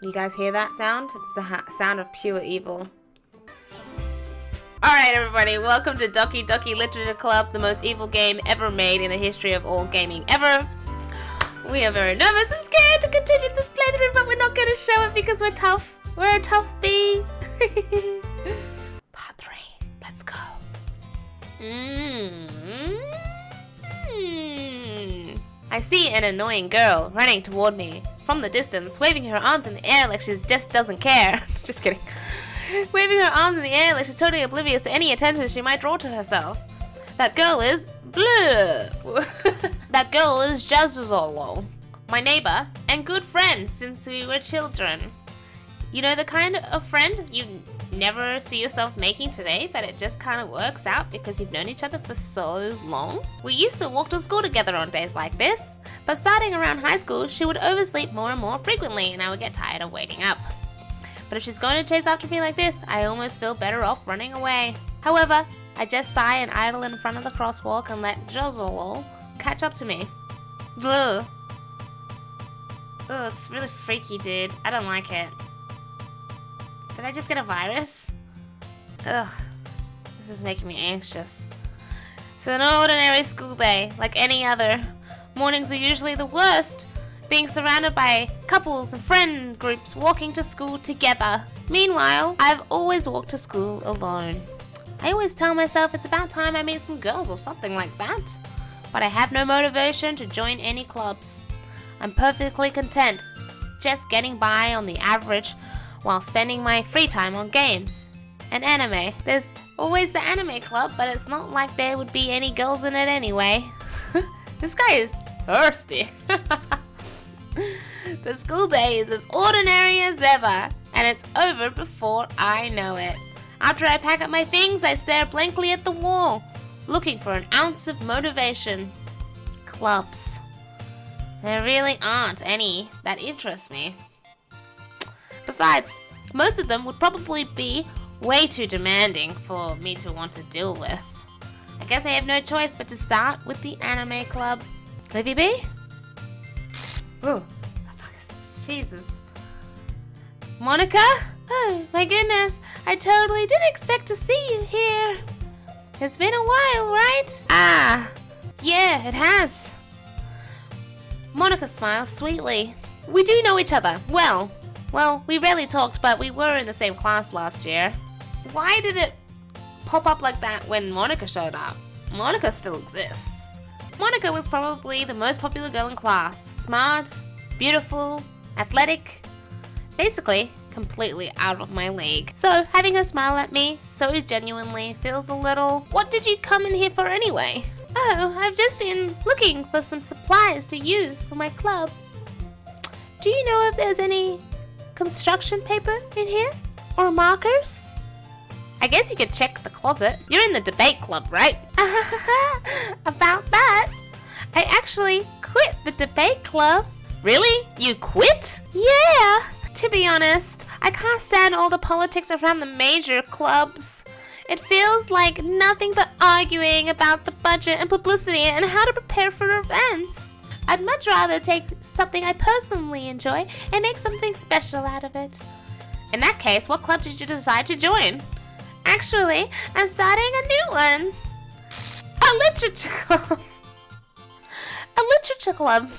You guys hear that sound? It's the sound of pure evil. Alright everybody, welcome to Doki Doki Literature Club, the most evil game ever made in the history of all gaming ever. We are very nervous and scared to continue this playthrough, but we're not going to show it because we're tough. We're a tough bee. Part 3, let's go. I see an annoying girl running toward me from the distance, waving her arms in the air like she just doesn't care. Just kidding. Waving her arms in the air like she's totally oblivious to any attention she might draw to herself. That girl is blue. That girl is Jazuzolo, my neighbor and good friend since we were children. You know, the kind of friend you never see yourself making today, but it just kind of works out because you've known each other for so long. We used to walk to school together on days like this, but starting around high school, she would oversleep more and more frequently and I would get tired of waiting up. But if she's going to chase after me like this, I almost feel better off running away. However, I just sigh and idle in front of the crosswalk and let Jozolo catch up to me. Ugh. Ugh, it's really freaky, dude. I don't like it. Did I just get a virus? Ugh. This is making me anxious. It's an ordinary school day, like any other. Mornings are usually the worst, being surrounded by couples and friend groups walking to school together. Meanwhile, I've always walked to school alone. I always tell myself it's about time I meet some girls or something like that. But I have no motivation to join any clubs. I'm perfectly content, just getting by on the average while spending my free time on games and anime. There's always the anime club, but it's not like there would be any girls in it anyway. This guy is thirsty. The school day is as ordinary as ever, and it's over before I know it. After I pack up my things, I stare blankly at the wall, looking for an ounce of motivation. Clubs. There really aren't any that interest me. Besides, most of them would probably be way too demanding for me to want to deal with. I guess I have no choice but to start with the anime club. Livibee? Oh, Jesus. Monica? Oh, my goodness. I totally didn't expect to see you here. It's been a while, right? Ah, yeah, it has. Monica smiles sweetly. We do know each other. Well, we rarely talked, but we were in the same class last year. Why did it pop up like that when Monica showed up? Monica still exists. Monica was probably the most popular girl in class. Smart, beautiful, athletic, basically completely out of my league. So having her smile at me so genuinely feels a little, what did you come in here for anyway? Oh, I've just been looking for some supplies to use for my club. Do you know if there's any construction paper in here? Or markers? I guess you could check the closet. You're in the debate club, right? About that, I actually quit the debate club. Really? You quit? Yeah. To be honest, I can't stand all the politics around the major clubs. It feels like nothing but arguing about the budget and publicity and how to prepare for events. I'd much rather take something I personally enjoy and make something special out of it. In that case, what club did you decide to join? Actually, I'm starting a new one. A literature club. A literature club.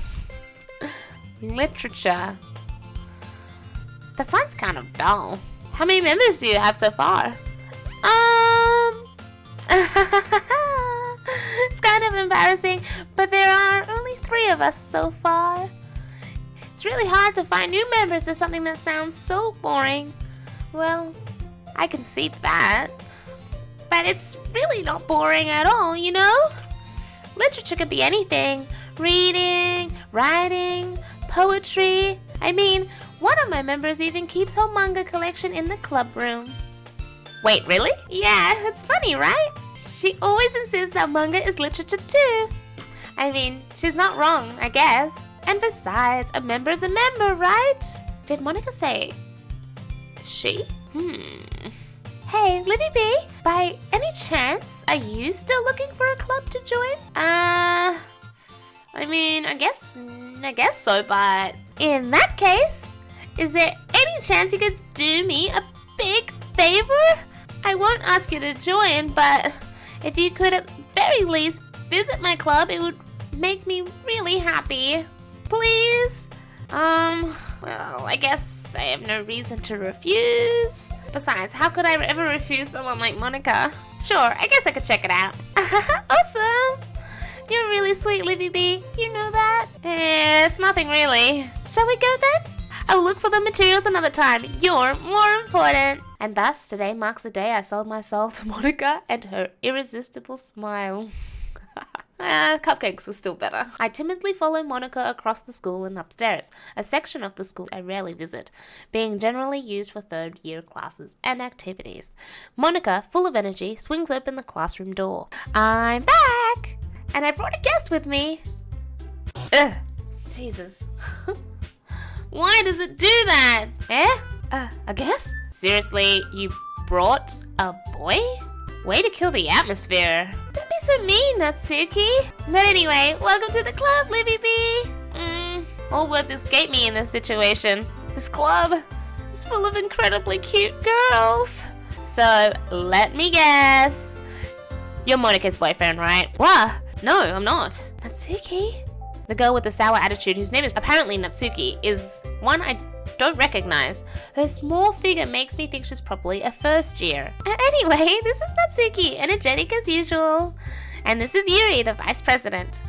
Literature. That sounds kind of dull. How many members do you have so far? It's kind of embarrassing, but there are only 3 of us so far. It's really hard to find new members for something that sounds so boring. Well, I can see that. But it's really not boring at all, you know? Literature could be anything. Reading, writing, poetry. I mean, one of my members even keeps her manga collection in the club room. Wait, really? Yeah, it's funny, right? She always insists that manga is literature too. I mean, she's not wrong, I guess. And besides, a member's a member, right? Did Monica say she? Hey, Livibee, by any chance, are you still looking for a club to join? I mean, I guess so, but in that case, Is there any chance you could do me a big favor? I won't ask you to join, but if you could at very least visit my club, it would make me really happy. Please? Well, I guess I have no reason to refuse. Besides, how could I ever refuse someone like Monica? Sure, I guess I could check it out. Awesome! You're really sweet, Livibee. You know that? It's nothing really. Shall we go then? I'll look for the materials another time. You're more important. And thus, today marks the day I sold my soul to Monica and her irresistible smile. Cupcakes were still better. I timidly follow Monica across the school and upstairs, a section of the school I rarely visit, being generally used for third-year classes and activities. Monica, full of energy, swings open the classroom door. I'm back! And I brought a guest with me. Ugh, Jesus. Why does it do that? A guest? Seriously, you brought a boy? Way to kill the atmosphere. Don't be so mean, Natsuki. But anyway, welcome to the club, Livibee. All words escape me in this situation. This club is full of incredibly cute girls. So, let me guess. You're Monica's boyfriend, right? What? No, I'm not. Natsuki? The girl with the sour attitude, whose name is apparently Natsuki, is one I don't recognize. Her small figure makes me think she's probably a first year. Anyway, this is Natsuki, energetic as usual. And this is Yuri, the vice president.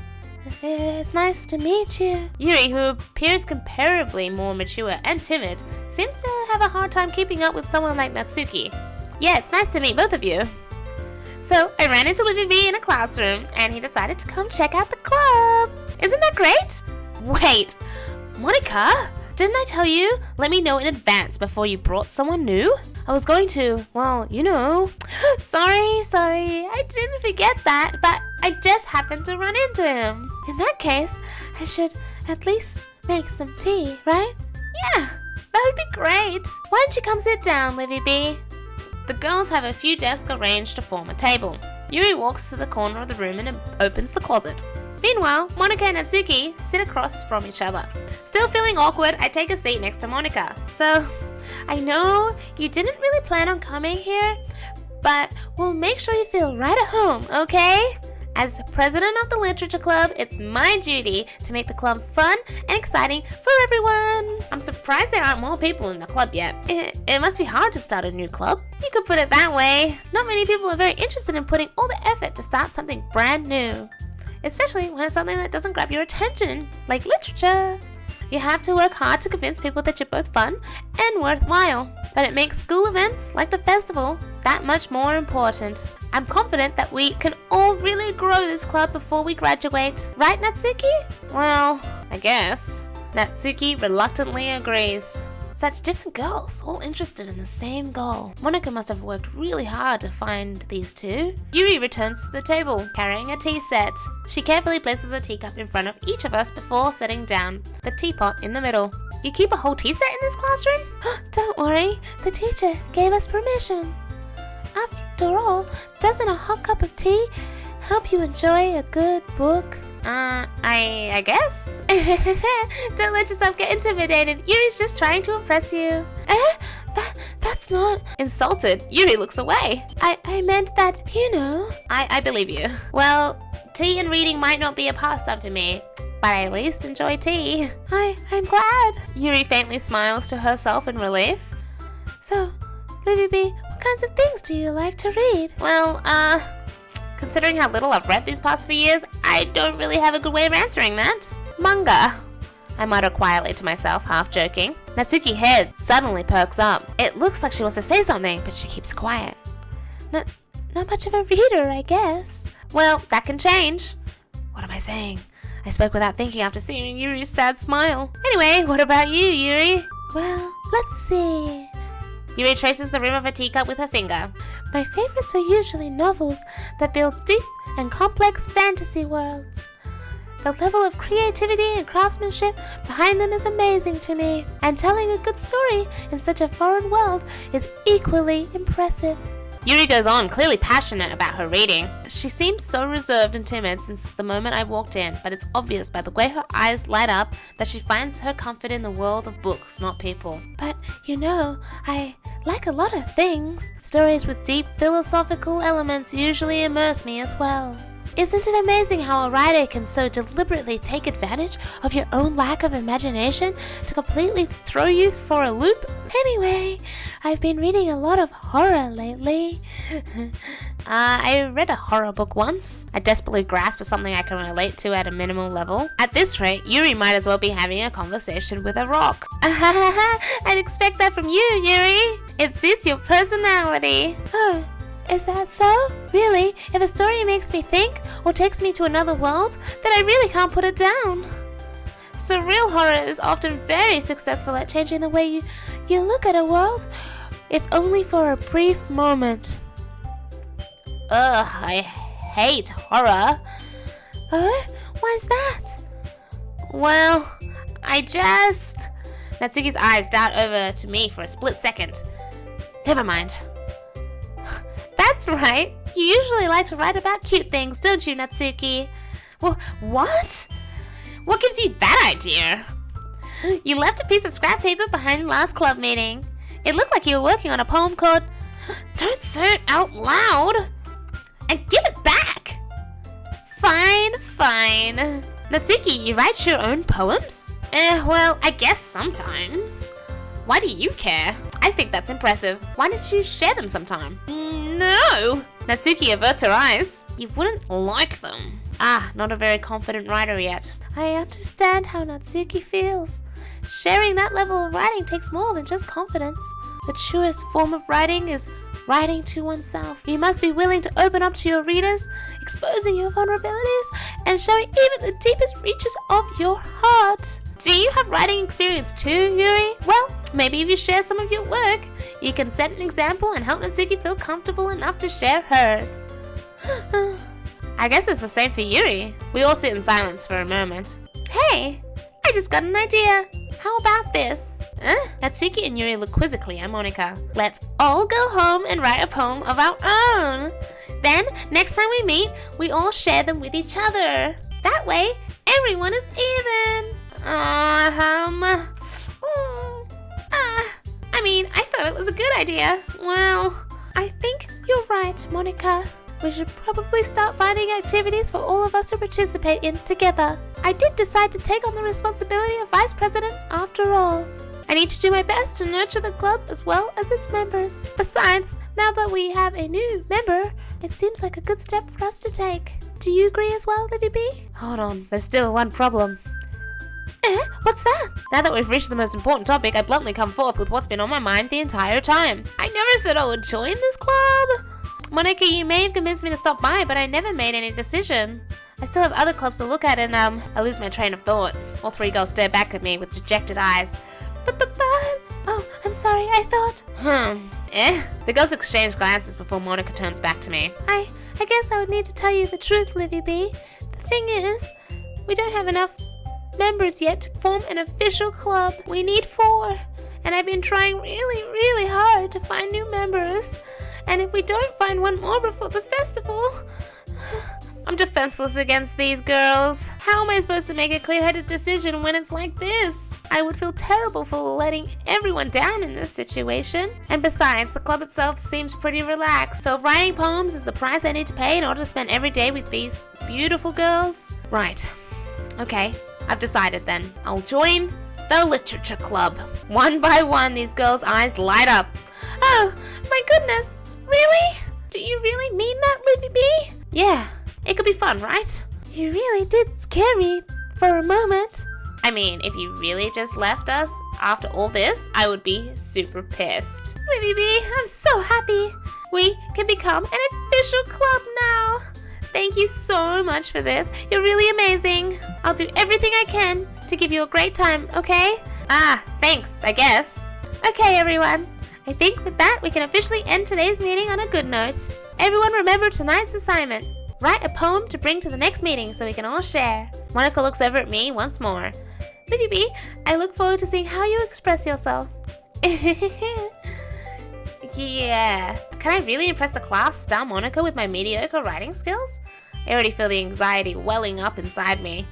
It's nice to meet you. Yuri, who appears comparably more mature and timid, seems to have a hard time keeping up with someone like Natsuki. Yeah, it's nice to meet both of you. So, I ran into Livibee in a classroom, and he decided to come check out the club. Isn't that great? Wait, Monica? Didn't I tell you? Let me know in advance before you brought someone new? I was going to, well, you know. Sorry, I didn't forget that, but I just happened to run into him. In that case, I should at least make some tea, right? Yeah, that would be great. Why don't you come sit down, Livibee? The girls have a few desks arranged to form a table. Yuri walks to the corner of the room and opens the closet. Meanwhile, Monica and Natsuki sit across from each other. Still feeling awkward, I take a seat next to Monica. So, I know you didn't really plan on coming here, but we'll make sure you feel right at home, okay? As president of the Literature Club, it's my duty to make the club fun and exciting for everyone. I'm surprised there aren't more people in the club yet. It must be hard to start a new club. You could put it that way. Not many people are very interested in putting all the effort to start something brand new. Especially when it's something that doesn't grab your attention, like literature. You have to work hard to convince people that you're both fun and worthwhile. But it makes school events, like the festival, that much more important. I'm confident that we can all really grow this club before we graduate. Right, Natsuki? Well, I guess. Natsuki reluctantly agrees. Such different girls, all interested in the same goal. Monica must have worked really hard to find these two. Yuri returns to the table, carrying a tea set. She carefully places a teacup in front of each of us before setting down the teapot in the middle. You keep a whole tea set in this classroom? Don't worry, the teacher gave us permission. After all, doesn't a hot cup of tea help you enjoy a good book? I guess? Don't let yourself get intimidated. Yuri's just trying to impress you. That's not... Insulted, Yuri looks away. I meant that, you know... I believe you. Well, tea and reading might not be a pastime for me, but I at least enjoy tea. I'm glad. Yuri faintly smiles to herself in relief. So, Livibee, what kinds of things do you like to read? Well, considering how little I've read these past few years, I don't really have a good way of answering that. Manga, I mutter quietly to myself, half joking. Natsuki's head suddenly perks up. It looks like she wants to say something, but she keeps quiet. Not much of a reader, I guess. Well, that can change. What am I saying? I spoke without thinking after seeing Yuri's sad smile. Anyway, what about you, Yuri? Well, let's see. Yuri traces the rim of a teacup with her finger. My favorites are usually novels that build deep and complex fantasy worlds. The level of creativity and craftsmanship behind them is amazing to me, and telling a good story in such a foreign world is equally impressive. Yuri goes on, clearly passionate about her reading. She seems so reserved and timid since the moment I walked in, but it's obvious by the way her eyes light up that she finds her comfort in the world of books, not people. But, I like a lot of things. Stories with deep philosophical elements usually immerse me as well. Isn't it amazing how a writer can so deliberately take advantage of your own lack of imagination to completely throw you for a loop? Anyway, I've been reading a lot of horror lately. I read a horror book once. I desperately grasped for something I can relate to at a minimal level. At this rate, Yuri might as well be having a conversation with a rock. I'd expect that from you, Yuri. It suits your personality. Oh. Is that so? Really? If a story makes me think or takes me to another world, then I really can't put it down. Surreal horror is often very successful at changing the way you look at a world, if only for a brief moment. Ugh, I hate horror. Why's that? Well, Natsuki's eyes dart over to me for a split second. Never mind. That's right. You usually like to write about cute things, don't you, Natsuki? Well, what? What gives you that idea? You left a piece of scrap paper behind last club meeting. It looked like you were working on a poem called Don't Say It Out Loud and Give It Back. Fine. Natsuki, you write your own poems? Well, I guess sometimes. Why do you care? I think that's impressive. Why don't you share them sometime? No! Natsuki averts her eyes. You wouldn't like them. Not a very confident writer yet. I understand how Natsuki feels. Sharing that level of writing takes more than just confidence. The truest form of writing is writing to oneself. You must be willing to open up to your readers, exposing your vulnerabilities, and showing even the deepest reaches of your heart. Do you have writing experience too, Yuri? Well, maybe if you share some of your work, you can set an example and help Natsuki feel comfortable enough to share hers. I guess it's the same for Yuri. We all sit in silence for a moment. Hey, I just got an idea. How about this? Natsuki and Yuri look quizzically at Monika. Let's all go home and write a poem of our own. Then, next time we meet, we all share them with each other. That way, everyone is even. I thought it was a good idea. Well, I think you're right, Monika. We should probably start finding activities for all of us to participate in together. I did decide to take on the responsibility of vice president after all. I need to do my best to nurture the club as well as its members. Besides, now that we have a new member, it seems like a good step for us to take. Do you agree as well, Livibee? Hold on, there's still one problem. What's that? Now that we've reached the most important topic, I bluntly come forth with what's been on my mind the entire time. I never said I would join this club. Monika, you may have convinced me to stop by, but I never made any decision. I still have other clubs to look at and, I lose my train of thought. All three girls stare back at me with dejected eyes. But, oh, I'm sorry, I thought. The girls exchange glances before Monika turns back to me. I guess I would need to tell you the truth, Livibee. The thing is, we don't have enough members yet to form an official club. We need 4, and I've been trying really hard to find new members. And if we don't find one more before the festival, I'm defenseless against these girls. How am I supposed to make a clear-headed decision when it's like this? I would feel terrible for letting everyone down in this situation. And besides, the club itself seems pretty relaxed. So if writing poems is the price I need to pay in order to spend every day with these beautiful girls? Right. Okay. I've decided then. I'll join the literature club. One by one, these girls' eyes light up. Oh, my goodness. Really? Do you really mean that, Livibee? Yeah, it could be fun, right? You really did scare me for a moment. I mean, if you really just left us after all this, I would be super pissed. Livibee, I'm so happy. We can become an official club now. Thank you so much for this. You're really amazing. I'll do everything I can to give you a great time, okay? Thanks, I guess. Okay, everyone. I think with that, we can officially end today's meeting on a good note. Everyone remember tonight's assignment. Write a poem to bring to the next meeting so we can all share. Monika looks over at me once more. Livibee, I look forward to seeing how you express yourself. Yeah, Can I really impress the class star Monica with my mediocre writing skills? I already feel the anxiety welling up inside me.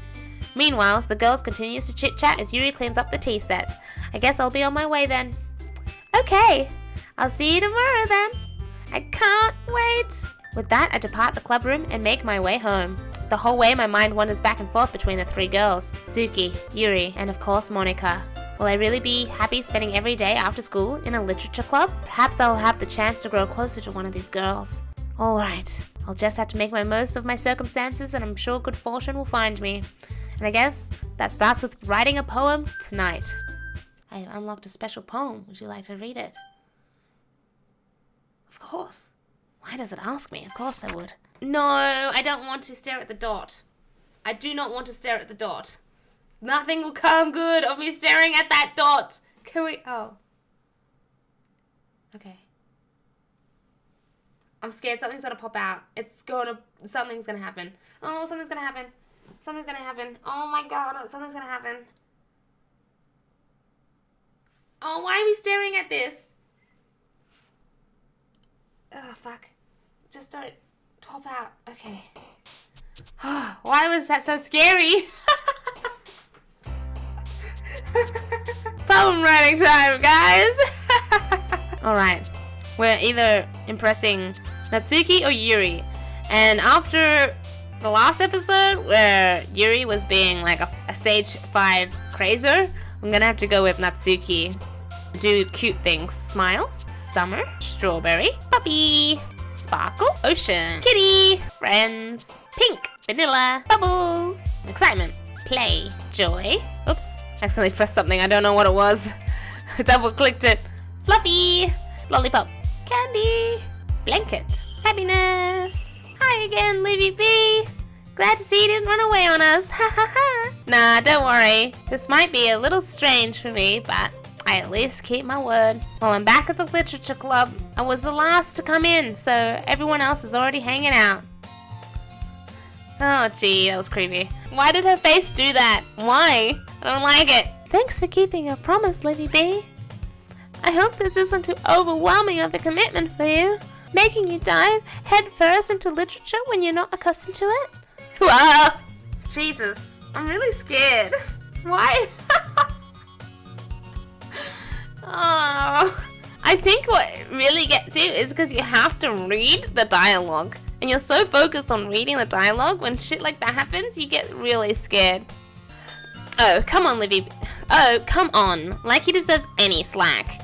Meanwhile, the girls continues to chit-chat as Yuri cleans up the tea set. I guess I'll be on my way then. Okay, I'll see you tomorrow then. I can't wait. With that, I depart the club room and make my way home. The whole way, my mind wanders back and forth between the three girls, Suki, Yuri, and of course Monica. Will I really be happy spending every day after school in a literature club? Perhaps I'll have the chance to grow closer to one of these girls. Alright, I'll just have to make my most of my circumstances and I'm sure good fortune will find me. And I guess that starts with writing a poem tonight. I have unlocked a special poem. Would you like to read it? Of course. Why does it ask me? Of course I would. No, I don't want to stare at the dot. I do not want to stare at the dot. Nothing will come good of me staring at that dot. Can we? Oh. Okay. I'm scared something's gonna pop out. Something's gonna happen. Oh, something's gonna happen. Something's gonna happen. Oh my god, something's gonna happen. Oh, why are we staring at this? Oh, fuck. Just don't pop out. Okay. Why was that so scary? Poem writing time, guys. Alright. We're either impressing Natsuki or Yuri. And after the last episode where Yuri was being like a stage 5 crazer, I'm gonna have to go with Natsuki. Do cute things. Smile, summer, strawberry, puppy, sparkle, ocean, kitty, friends, pink, vanilla, bubbles, excitement, play, joy. Oops, accidentally pressed something. I don't know what it was. Double clicked it. Fluffy, lollipop, candy, blanket, happiness. Hi again, Livibee. Glad to see you didn't run away on us. Ha ha ha. Nah, don't worry. This might be a little strange for me, but I at least keep my word. Well, I'm back at the literature club. I was the last to come in, so everyone else is already hanging out. Oh, gee, that was creepy. Why did her face do that? Why? I don't like it. Thanks for keeping your promise, Livibee. I hope this isn't too overwhelming of a commitment for you, making you dive headfirst into literature when you're not accustomed to it. Whoa! Jesus, I'm really scared. Why? Oh, I think what really gets you is because you have to read the dialogue. And you're so focused on reading the dialogue, when shit like that happens, you get really scared. Oh, come on, Livy. Oh, come on. Like he deserves any slack.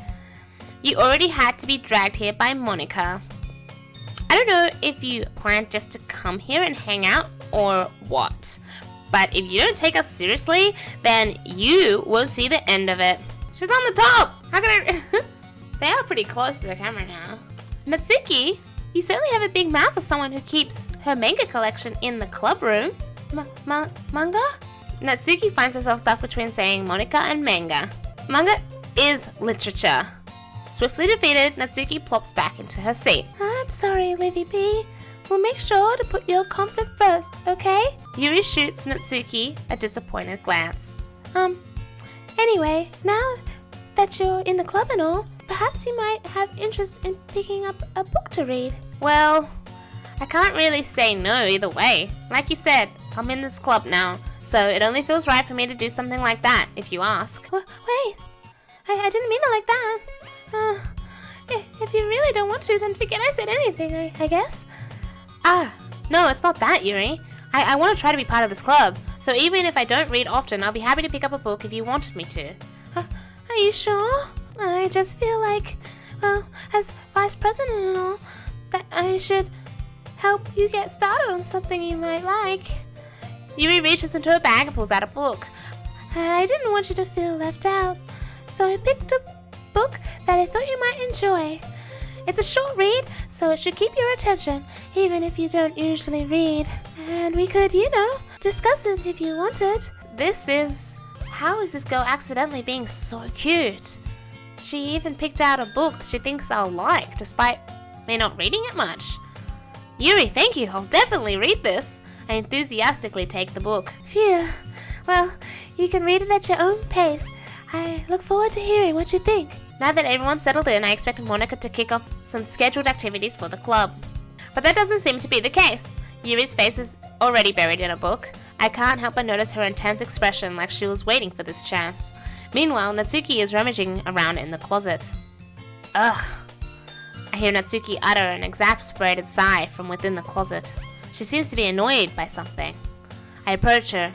You already had to be dragged here by Monica. I don't know if you planned just to come here and hang out or what. But if you don't take us seriously, then you won't see the end of it. She's on the top! How can I... They are pretty close to the camera now. Natsuki, you certainly have a big mouth for someone who keeps her manga collection in the club room. Manga? Natsuki finds herself stuck between saying Monica and manga. Manga is literature. Swiftly defeated, Natsuki plops back into her seat. I'm sorry, Livibee. We'll make sure to put your comfort first, okay? Yuri shoots Natsuki a disappointed glance. Anyway, now that you're in the club and all, perhaps you might have interest in picking up a book to read. Well, I can't really say no either way. Like you said, I'm in this club now, so it only feels right for me to do something like that, if you ask. Wait, I didn't mean it like that. If you really don't want to, then forget I said anything, I guess. No, it's not that, Yuri. I want to try to be part of this club, so even if I don't read often, I'll be happy to pick up a book if you wanted me to. Are you sure? I just feel like, well, as vice president and all, that I should help you get started on something you might like. Yuri reaches into her bag and pulls out a book. I didn't want you to feel left out, so I picked a book that I thought you might enjoy. It's a short read, so it should keep your attention, even if you don't usually read. And we could, discuss it if you wanted. How is this girl accidentally being so cute? She even picked out a book she thinks I'll like, despite me not reading it much. Yuri, thank you, I'll definitely read this. I enthusiastically take the book. Phew. Well, you can read it at your own pace. I look forward to hearing what you think. Now that everyone's settled in, I expect Monica to kick off some scheduled activities for the club. But that doesn't seem to be the case. Yuri's face is already buried in a book. I can't help but notice her intense expression, like she was waiting for this chance. Meanwhile, Natsuki is rummaging around in the closet. Ugh. I hear Natsuki utter an exasperated sigh from within the closet. She seems to be annoyed by something. I approach her,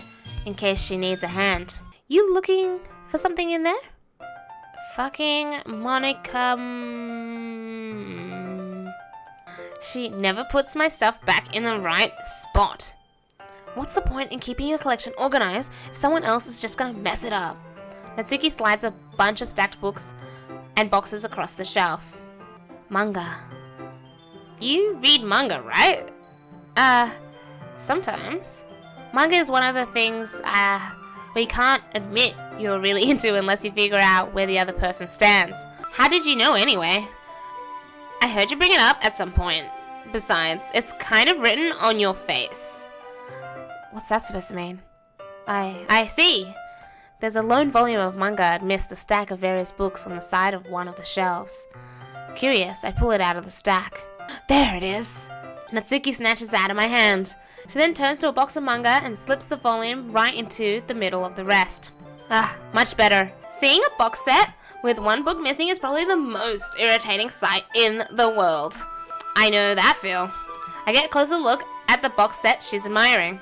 in case she needs a hand. You looking for something in there? Fucking Monica. She never puts my stuff back in the right spot. What's the point in keeping your collection organized if someone else is just gonna mess it up? Natsuki slides a bunch of stacked books and boxes across the shelf. Manga. You read manga, right? Sometimes. Manga is one of the things, we can't admit you're really into unless you figure out where the other person stands. How did you know anyway? I heard you bring it up at some point. Besides, it's kind of written on your face. What's that supposed to mean? I see. There's a lone volume of manga amidst a stack of various books on the side of one of the shelves. Curious, I pull it out of the stack. There it is. Natsuki snatches it out of my hand. She then turns to a box of manga and slips the volume right into the middle of the rest. Much better. Seeing a box set with one book missing is probably the most irritating sight in the world. I know that feel. I get a closer look at the box set she's admiring.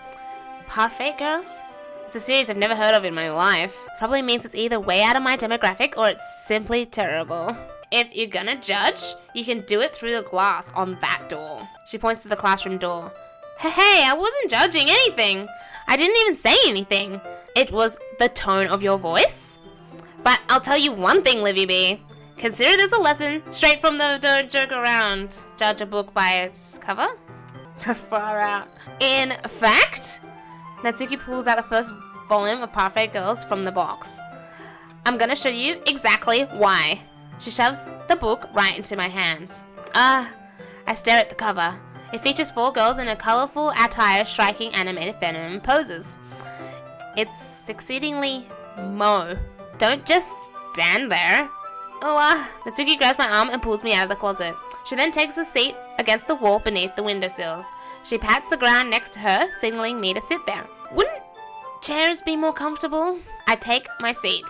Parfait Girls? It's a series I've never heard of in my life. Probably means it's either way out of my demographic or it's simply terrible. If you're gonna judge, you can do it through the glass on that door. She points to the classroom door. Hey, I wasn't judging anything. I didn't even say anything. It was the tone of your voice. But I'll tell you one thing, Livibee. Consider this a lesson straight from the don't joke around. Judge a book by its cover? Far out. In fact, Natsuki pulls out the first volume of Parfait Girls from the box. I'm gonna show you exactly why. She shoves the book right into my hands. I stare at the cover. It features 4 girls in a colorful attire striking animated feminine poses. It's exceedingly mo. Don't just stand there. Natsuki grabs my arm and pulls me out of the closet. She then takes a seat against the wall beneath the windowsills. She pats the ground next to her, signaling me to sit there. Wouldn't chairs be more comfortable? I take my seat.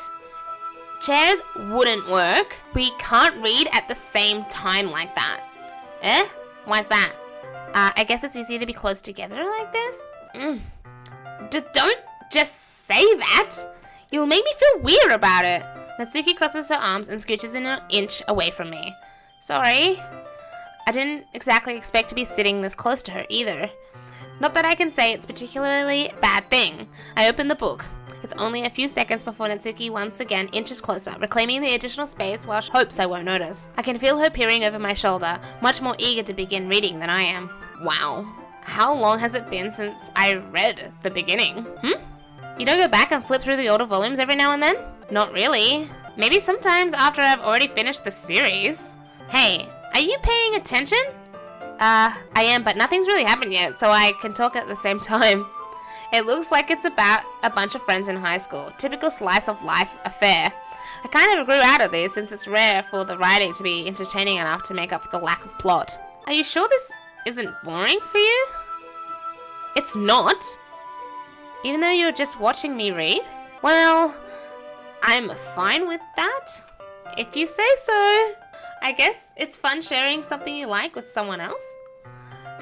Chairs wouldn't work. We can't read at the same time like that. Why's that? I guess it's easier to be close together like this? Don't just say that. You'll make me feel weird about it. Natsuki crosses her arms and scooches an inch away from me. Sorry. I didn't exactly expect to be sitting this close to her either. Not that I can say it's particularly a bad thing. I open the book. It's only a few seconds before Natsuki once again inches closer, reclaiming the additional space while she hopes I won't notice. I can feel her peering over my shoulder, much more eager to begin reading than I am. Wow. How long has it been since I read the beginning? You don't go back and flip through the older volumes every now and then? Not really. Maybe sometimes after I've already finished the series. Hey, are you paying attention? I am, but nothing's really happened yet, so I can talk at the same time. It looks like it's about a bunch of friends in high school. Typical slice of life affair. I kind of grew out of this since it's rare for the writing to be entertaining enough to make up for the lack of plot. Are you sure this isn't boring for you? It's not. Even though you're just watching me read? Well, I'm fine with that. If you say so. I guess it's fun sharing something you like with someone else.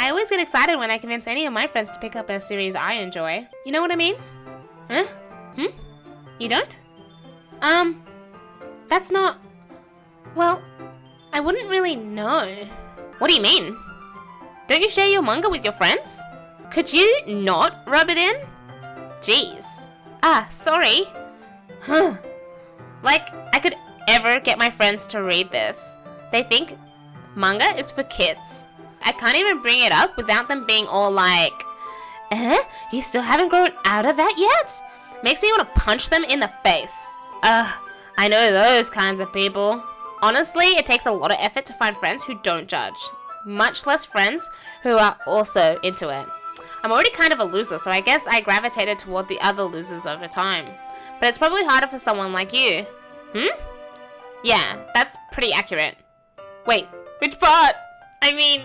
I always get excited when I convince any of my friends to pick up a series I enjoy. You know what I mean? Huh? You don't? That's not... Well, I wouldn't really know. What do you mean? Don't you share your manga with your friends? Could you not rub it in? Jeez. Sorry. Like, I could ever get my friends to read this. They think manga is for kids. I can't even bring it up without them being all like, you still haven't grown out of that yet? Makes me want to punch them in the face. I know those kinds of people. Honestly, it takes a lot of effort to find friends who don't judge. Much less friends who are also into it. I'm already kind of a loser, so I guess I gravitated toward the other losers over time. but it's probably harder for someone like you. Yeah, that's pretty accurate. Wait, which part? I mean,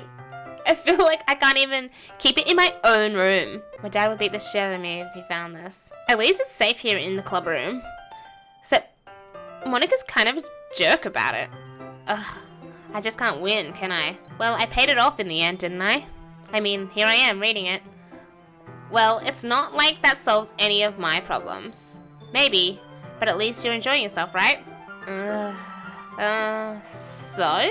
I feel like I can't even keep it in my own room. My dad would beat the shit out of me if he found this. At least it's safe here in the club room. Except, Monica's kind of a jerk about it. Ugh, I just can't win, can I? Well, I paid it off in the end, didn't I? I mean, here I am reading it. Well, it's not like that solves any of my problems. Maybe, but at least you're enjoying yourself, right? So?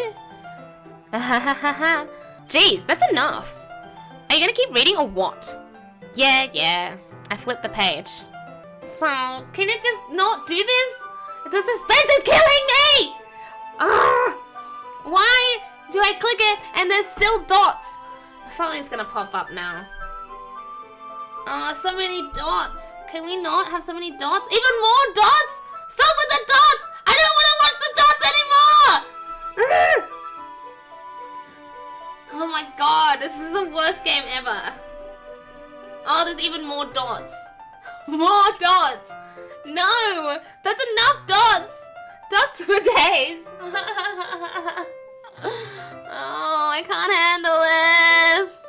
Jeez, that's enough. Are you gonna keep reading or what? Yeah. I flipped the page. So, can it just not do this? The suspense is killing me! Why do I click it and there's still dots? Something's gonna pop up now. Oh, so many dots. Can we not have so many dots? Even more dots? Stop with the dots! I don't want to watch the dots anymore! Oh my god, this is the worst game ever. Oh, there's even more dots. More dots! No! That's enough dots! Dots for days! Oh, I can't handle this!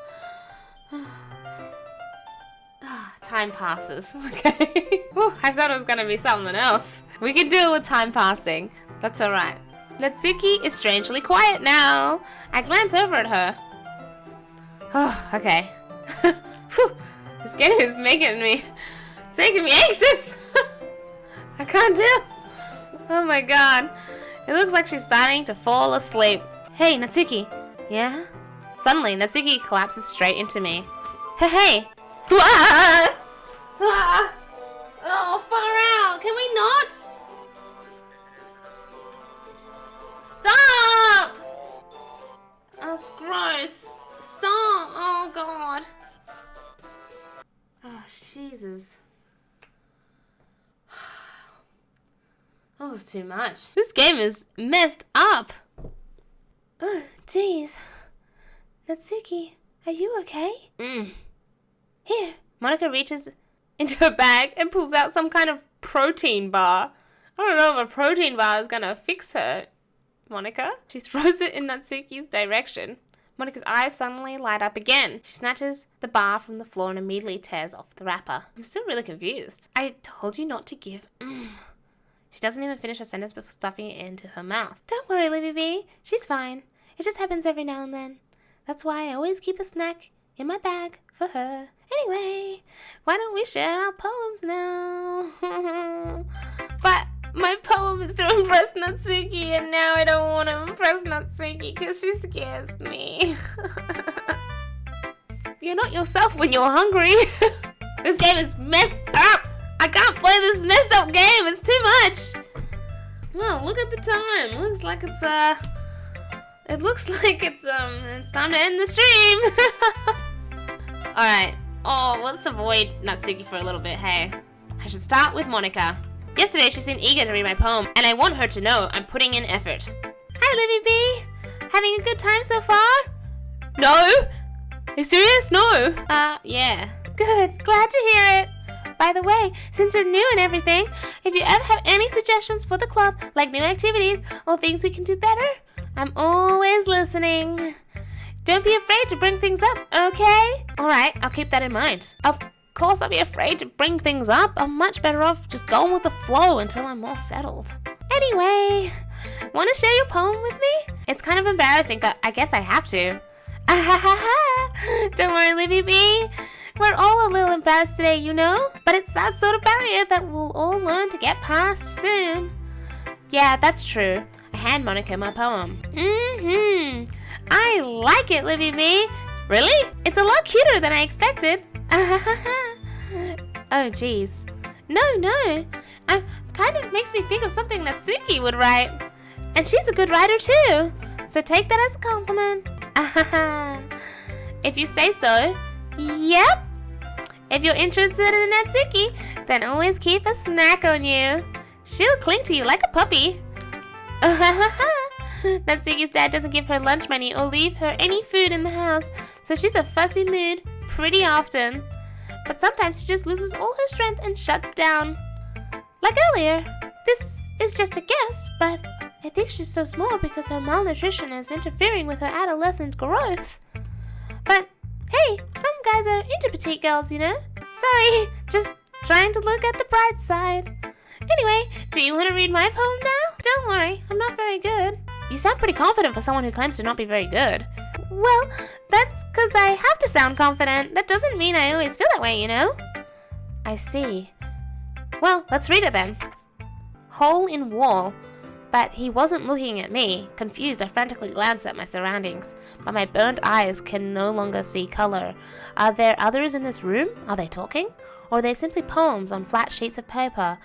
Time passes. Okay. Whew, I thought it was gonna be something else. We can deal with time passing. That's alright. Natsuki is strangely quiet now. I glance over at her. Oh, okay. Whew, this game is making me anxious. I can't do. Oh my god. It looks like she's starting to fall asleep. Hey, Natsuki. Yeah? Suddenly, Natsuki collapses straight into me. Hey. Oh, far out. Can we not? Stop! That's gross. Stop. Oh, God. Oh, Jesus. That was too much. This game is messed up. Oh, jeez. Natsuki, are you okay? Here. Monica reaches into her bag and pulls out some kind of protein bar. I don't know if a protein bar is gonna fix her, Monica. She throws it in Natsuki's direction. Monica's eyes suddenly light up again. She snatches the bar from the floor and immediately tears off the wrapper. I'm still really confused. I told you not to give... She doesn't even finish her sentence before stuffing it into her mouth. Don't worry, Livibee. She's fine. It just happens every now and then. That's why I always keep a snack in my bag for her. Anyway, why don't we share our poems now? But my poem is to impress Natsuki, and now I don't want to impress Natsuki because she scares me. You're not yourself when you're hungry. This game is messed up. I can't play this messed up game. It's too much. Well, look at the time. Looks like it's it's time to end the stream. Alright. Oh, let's avoid Natsuki for a little bit, hey. I should start with Monica. Yesterday she seemed eager to read my poem, and I want her to know I'm putting in effort. Hi, Livibee. Having a good time so far? No? Are you serious? No. Yeah. Good. Glad to hear it. By the way, since you're new and everything, if you ever have any suggestions for the club, like new activities or things we can do better, I'm always listening. Don't be afraid to bring things up, okay? Alright, I'll keep that in mind. Of course I'll be afraid to bring things up. I'm much better off just going with the flow until I'm more settled. Anyway, want to share your poem with me? It's kind of embarrassing, but I guess I have to. Don't worry, Livibee. We're all a little embarrassed today, you know? But it's that sort of barrier that we'll all learn to get past soon. Yeah, that's true. I hand Monica my poem. I like it, Livibee. Really? It's a lot cuter than I expected. Oh, geez. No. Kind of makes me think of something Natsuki would write. And she's a good writer, too. So take that as a compliment. If you say so. Yep. If you're interested in Natsuki, then always keep a snack on you. She'll cling to you like a puppy. Natsuki's dad doesn't give her lunch money or leave her any food in the house, so she's a fussy mood pretty often. But sometimes she just loses all her strength and shuts down. like earlier. This is just a guess, but I think she's so small because her malnutrition is interfering with her adolescent growth. But hey, some guys are into petite girls, you know? Sorry, just trying to look at the bright side. Anyway, do you want to read my poem now? Don't worry, I'm not very good. You sound pretty confident for someone who claims to not be very good. Well, that's because I have to sound confident. That doesn't mean I always feel that way, you know? I see. Well, let's read it then. Hole in wall. But he wasn't looking at me. Confused, I frantically glanced at my surroundings, but my burnt eyes can no longer see color. Are there others in this room? Are they talking? Or are they simply poems on flat sheets of paper?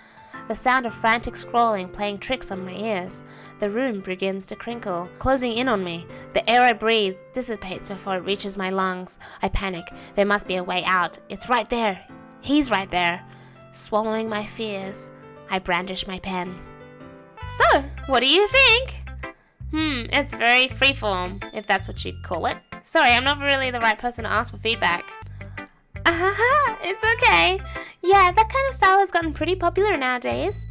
The sound of frantic scrawling playing tricks on my ears. The room begins to crinkle, closing in on me. The air I breathe dissipates before it reaches my lungs. I panic. There must be a way out. It's right there. He's right there. Swallowing my fears, I brandish my pen. So, what do you think? It's very freeform, if that's what you'd call it. Sorry, I'm not really the right person to ask for feedback. It's okay. Yeah, that kind of style has gotten pretty popular nowadays.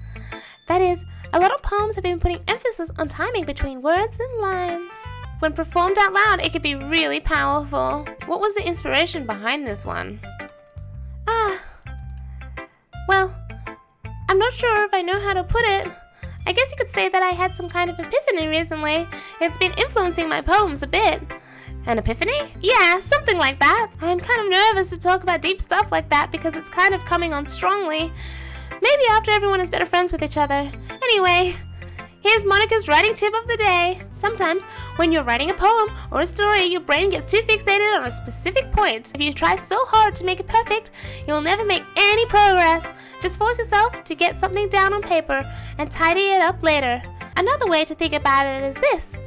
That is, a lot of poems have been putting emphasis on timing between words and lines. When performed out loud, it could be really powerful. What was the inspiration behind this one? Well, I'm not sure if I know how to put it. I guess you could say that I had some kind of epiphany recently. It's been influencing my poems a bit. An epiphany? Yeah, something like that. I'm kind of nervous to talk about deep stuff like that because it's kind of coming on strongly. Maybe after everyone is better friends with each other. Anyway, here's Monica's writing tip of the day. Sometimes, when you're writing a poem or a story, your brain gets too fixated on a specific point. If you try so hard to make it perfect, you'll never make any progress. Just force yourself to get something down on paper and tidy it up later. Another way to think about it is this.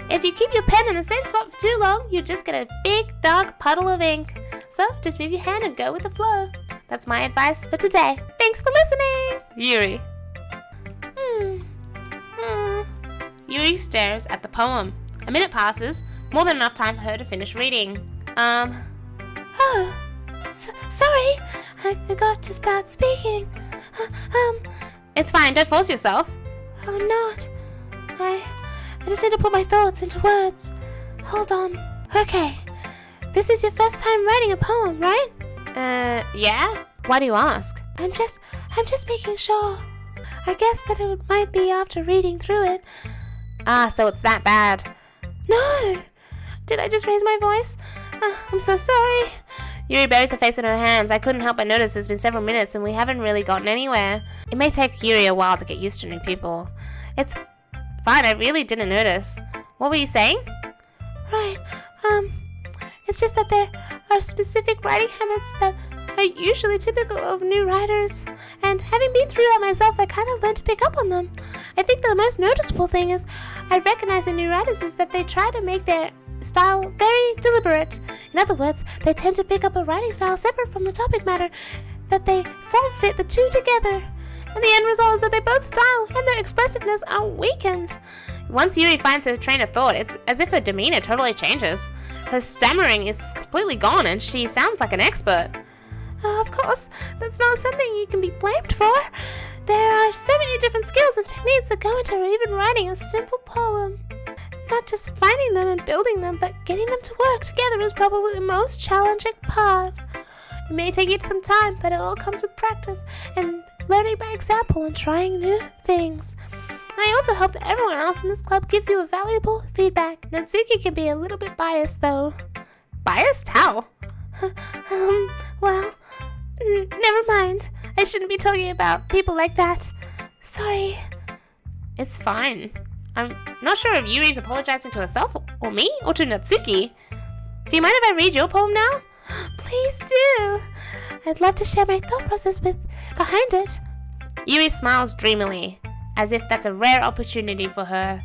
If you keep your pen in the same spot for too long, you just get a big, dark puddle of ink. So, just move your hand and go with the flow. That's my advice for today. Thanks for listening! Yuri. Yuri stares at the poem. A minute passes, more than enough time for her to finish reading. Sorry, I forgot to start speaking. It's fine, don't force yourself. I'm not. I just need to put my thoughts into words. Hold on. Okay, this is your first time writing a poem, right? Yeah? Why do you ask? I'm just making sure. I guess that it might be after reading through it. So it's that bad. No! Did I just raise my voice? I'm so sorry. Yuri buries her face in her hands. I couldn't help but notice it's been several minutes and we haven't really gotten anywhere. It may take Yuri a while to get used to new people. It's fine, I really didn't notice. What were you saying? Right, it's just that there are specific writing habits that are usually typical of new writers, and having been through that myself, I kind of learned to pick up on them. I think the most noticeable thing is I recognize in new writers is that they try to make their style very deliberate. In other words, they tend to pick up a writing style separate from the topic matter, that they form fit the two together. And the end result is that they both style and their expressiveness are weakened. Once Yuri finds her train of thought, it's as if her demeanor totally changes. Her stammering is completely gone and she sounds like an expert. Of course, that's not something you can be blamed for. There are so many different skills and techniques that go into even writing a simple poem. Not just finding them and building them, but getting them to work together is probably the most challenging part. It may take you some time, but it all comes with practice and learning by example and trying new things. I also hope that everyone else in this club gives you a valuable feedback. Natsuki can be a little bit biased though. Biased? How? Well, never mind. I shouldn't be talking about people like that. Sorry. It's fine. I'm not sure if Yuri's apologizing to herself or me or to Natsuki. Do you mind if I read your poem now? Please do. I'd love to share my thought process behind it. Yuri smiles dreamily, as if that's a rare opportunity for her,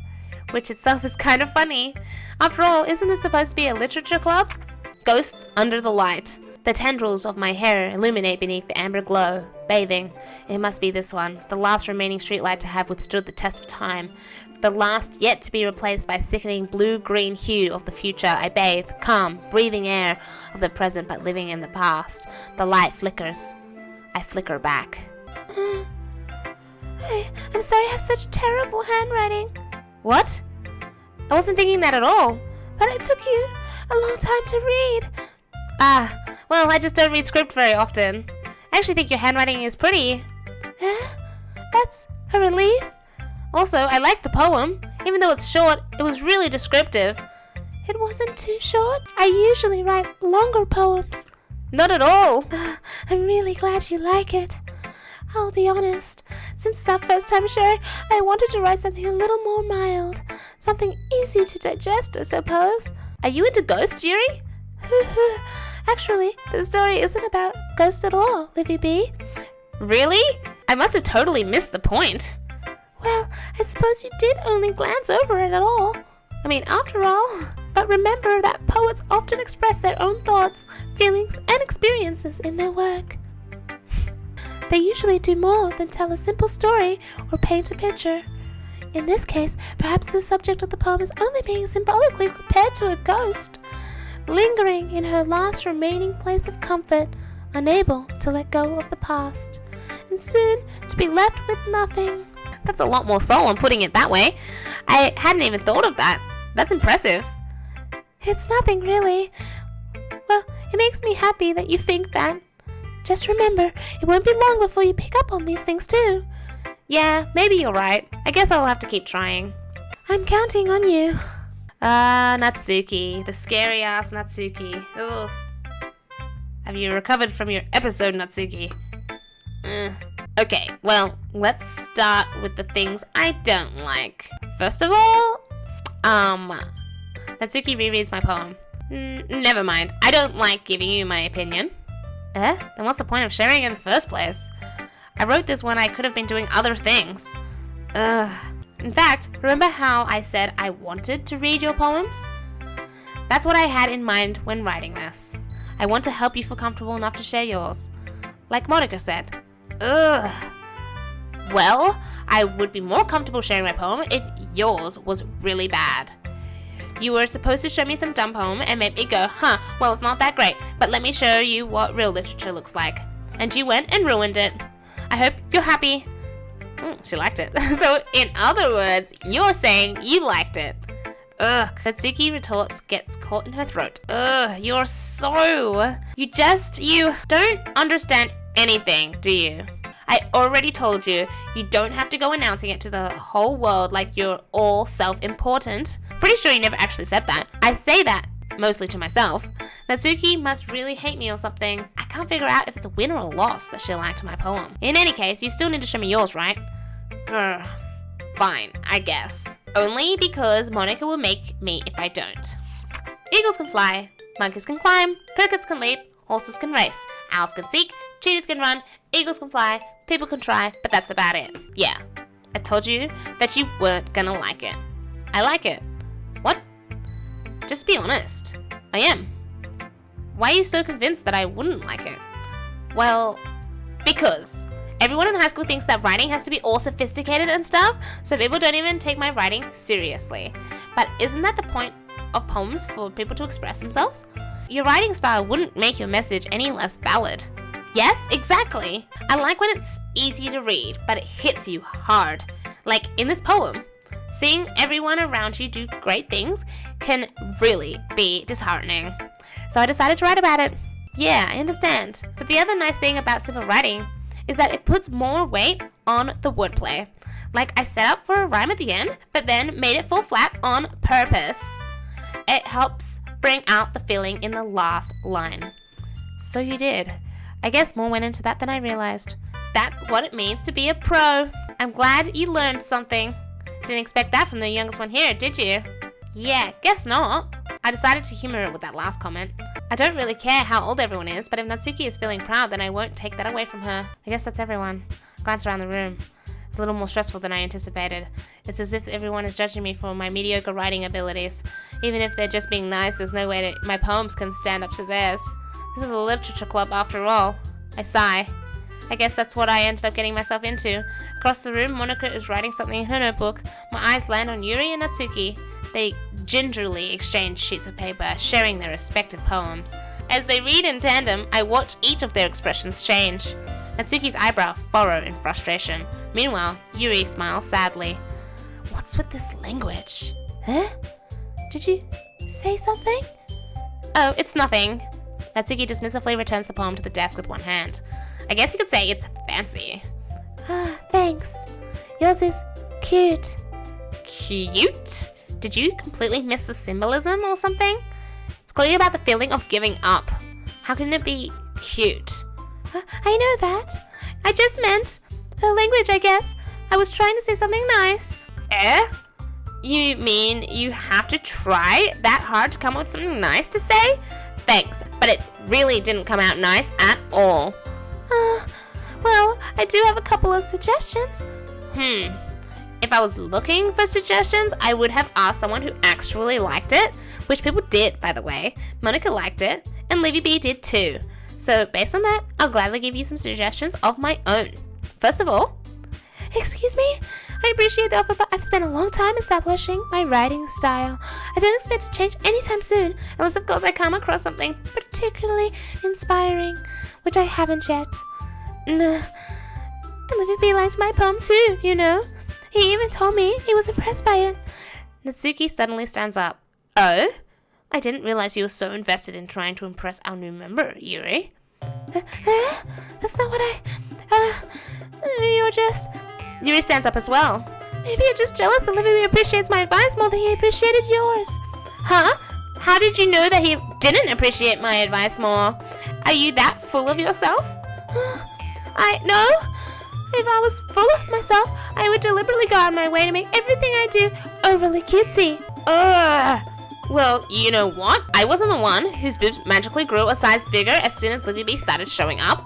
which itself is kind of funny. After all, isn't this supposed to be a literature club? Ghosts under the light. The tendrils of my hair illuminate beneath the amber glow. Bathing. It must be this one, the last remaining streetlight to have withstood the test of time. The last yet to be replaced by sickening blue-green hue of the future. I bathe, calm, breathing air of the present but living in the past. The light flickers. I flicker back. I'm sorry I have such terrible handwriting. What? I wasn't thinking that at all. But it took you a long time to read. Well, I just don't read script very often. I actually think your handwriting is pretty. That's a relief. Also, I like the poem. Even though it's short, it was really descriptive. It wasn't too short. I usually write longer poems. Not at all. I'm really glad you like it. I'll be honest. Since it's our first time sharing, I wanted to write something a little more mild. Something easy to digest, I suppose. Are you into ghosts, Yuri? Actually, the story isn't about ghosts at all, Livibee. Really? I must have totally missed the point. Well, I suppose you did only glance over it at all. I mean, after all. But remember that poets often express their own thoughts, feelings, and experiences in their work. They usually do more than tell a simple story or paint a picture. In this case, perhaps the subject of the poem is only being symbolically compared to a ghost, lingering in her last remaining place of comfort, unable to let go of the past, and soon to be left with nothing. That's a lot more solemn putting it that way. I hadn't even thought of that. That's impressive. It's nothing really. Well, it makes me happy that you think that. Just remember, it won't be long before you pick up on these things too. Yeah, maybe you're right. I guess I'll have to keep trying. I'm counting on you. Natsuki. The scary-ass Natsuki. Ugh. Have you recovered from your episode, Natsuki? Okay, well, let's start with the things I don't like. First of all, Natsuki rereads my poem. Never mind. I don't like giving you my opinion. Then what's the point of sharing it in the first place? I wrote this when I could have been doing other things. In fact, remember how I said I wanted to read your poems? That's what I had in mind when writing this. I want to help you feel comfortable enough to share yours. Like Monica said. Well, I would be more comfortable sharing my poem if yours was really bad. You were supposed to show me some dumb poem and make me go, well, it's not that great, but let me show you what real literature looks like. And you went and ruined it. I hope you're happy. She liked it. So, in other words, you're saying you liked it. Natsuki retorts, gets caught in her throat. You're so... You don't understand anything, do you? I already told you, you don't have to go announcing it to the whole world like you're all self-important. Pretty sure you never actually said that. I say that mostly to myself. Natsuki must really hate me or something. I can't figure out if it's a win or a loss that she liked my poem. In any case, you still need to show me yours, right? Fine, I guess. Only because Monica will make me if I don't. Eagles can fly, monkeys can climb, crickets can leap, horses can race, owls can seek, cheetahs can run, eagles can fly, people can try, but that's about it. Yeah, I told you that you weren't gonna like it. I like it. What? Just be honest. I am. Why are you so convinced that I wouldn't like it? Well, because everyone in high school thinks that writing has to be all sophisticated and stuff, so people don't even take my writing seriously. But isn't that the point of poems, for people to express themselves? Your writing style wouldn't make your message any less valid. Yes, exactly. I like when it's easy to read, but it hits you hard. Like in this poem. Seeing everyone around you do great things can really be disheartening. So I decided to write about it. Yeah, I understand. But the other nice thing about simple writing is that it puts more weight on the wordplay. Like I set up for a rhyme at the end, but then made it fall flat on purpose. It helps bring out the feeling in the last line. So you did. I guess more went into that than I realized. That's what it means to be a pro. I'm glad you learned something. Didn't expect that from the youngest one here, did you? Yeah, guess not. I decided to humor it with that last comment. I don't really care how old everyone is, but if Natsuki is feeling proud, then I won't take that away from her. I guess that's everyone. Glance around the room. It's a little more stressful than I anticipated. It's as if everyone is judging me for my mediocre writing abilities. Even if they're just being nice, there's no way that my poems can stand up to theirs. This is a literature club after all. I sigh. I guess that's what I ended up getting myself into. Across the room, Monica is writing something in her notebook. My eyes land on Yuri and Natsuki. They gingerly exchange sheets of paper, sharing their respective poems. As they read in tandem, I watch each of their expressions change. Natsuki's eyebrow furrow in frustration. Meanwhile, Yuri smiles sadly. What's with this language? Huh? Did you say something? Oh, it's nothing. Natsuki dismissively returns the poem to the desk with one hand. I guess you could say it's fancy. Thanks. Yours is cute. Cute? Did you completely miss the symbolism or something? It's clearly about the feeling of giving up. How can it be cute? I know that. I just meant the language, I guess. I was trying to say something nice. You mean you have to try that hard to come up with something nice to say? Thanks, but it really didn't come out nice at all. Well, I do have a couple of suggestions. If I was looking for suggestions, I would have asked someone who actually liked it, which people did, by the way. Monica liked it, and Livibee did too. So based on that, I'll gladly give you some suggestions of my own. First of all, excuse me? I appreciate the offer, but I've spent a long time establishing my writing style. I don't expect to change anytime soon, unless of course I come across something particularly inspiring, which I haven't yet. Livibee liked my poem too, you know. He even told me he was impressed by it. Natsuki suddenly stands up. Oh? I didn't realize you were so invested in trying to impress our new member, Yuri. That's not what you're just... Yuri stands up as well. Maybe you're just jealous that Livibee appreciates my advice more than he appreciated yours. Huh? How did you know that he didn't appreciate my advice more? Are you that full of yourself? No. If I was full of myself, I would deliberately go out of my way to make everything I do overly cutesy. Well, you know what? I wasn't the one whose boobs magically grew a size bigger as soon as Livibee started showing up.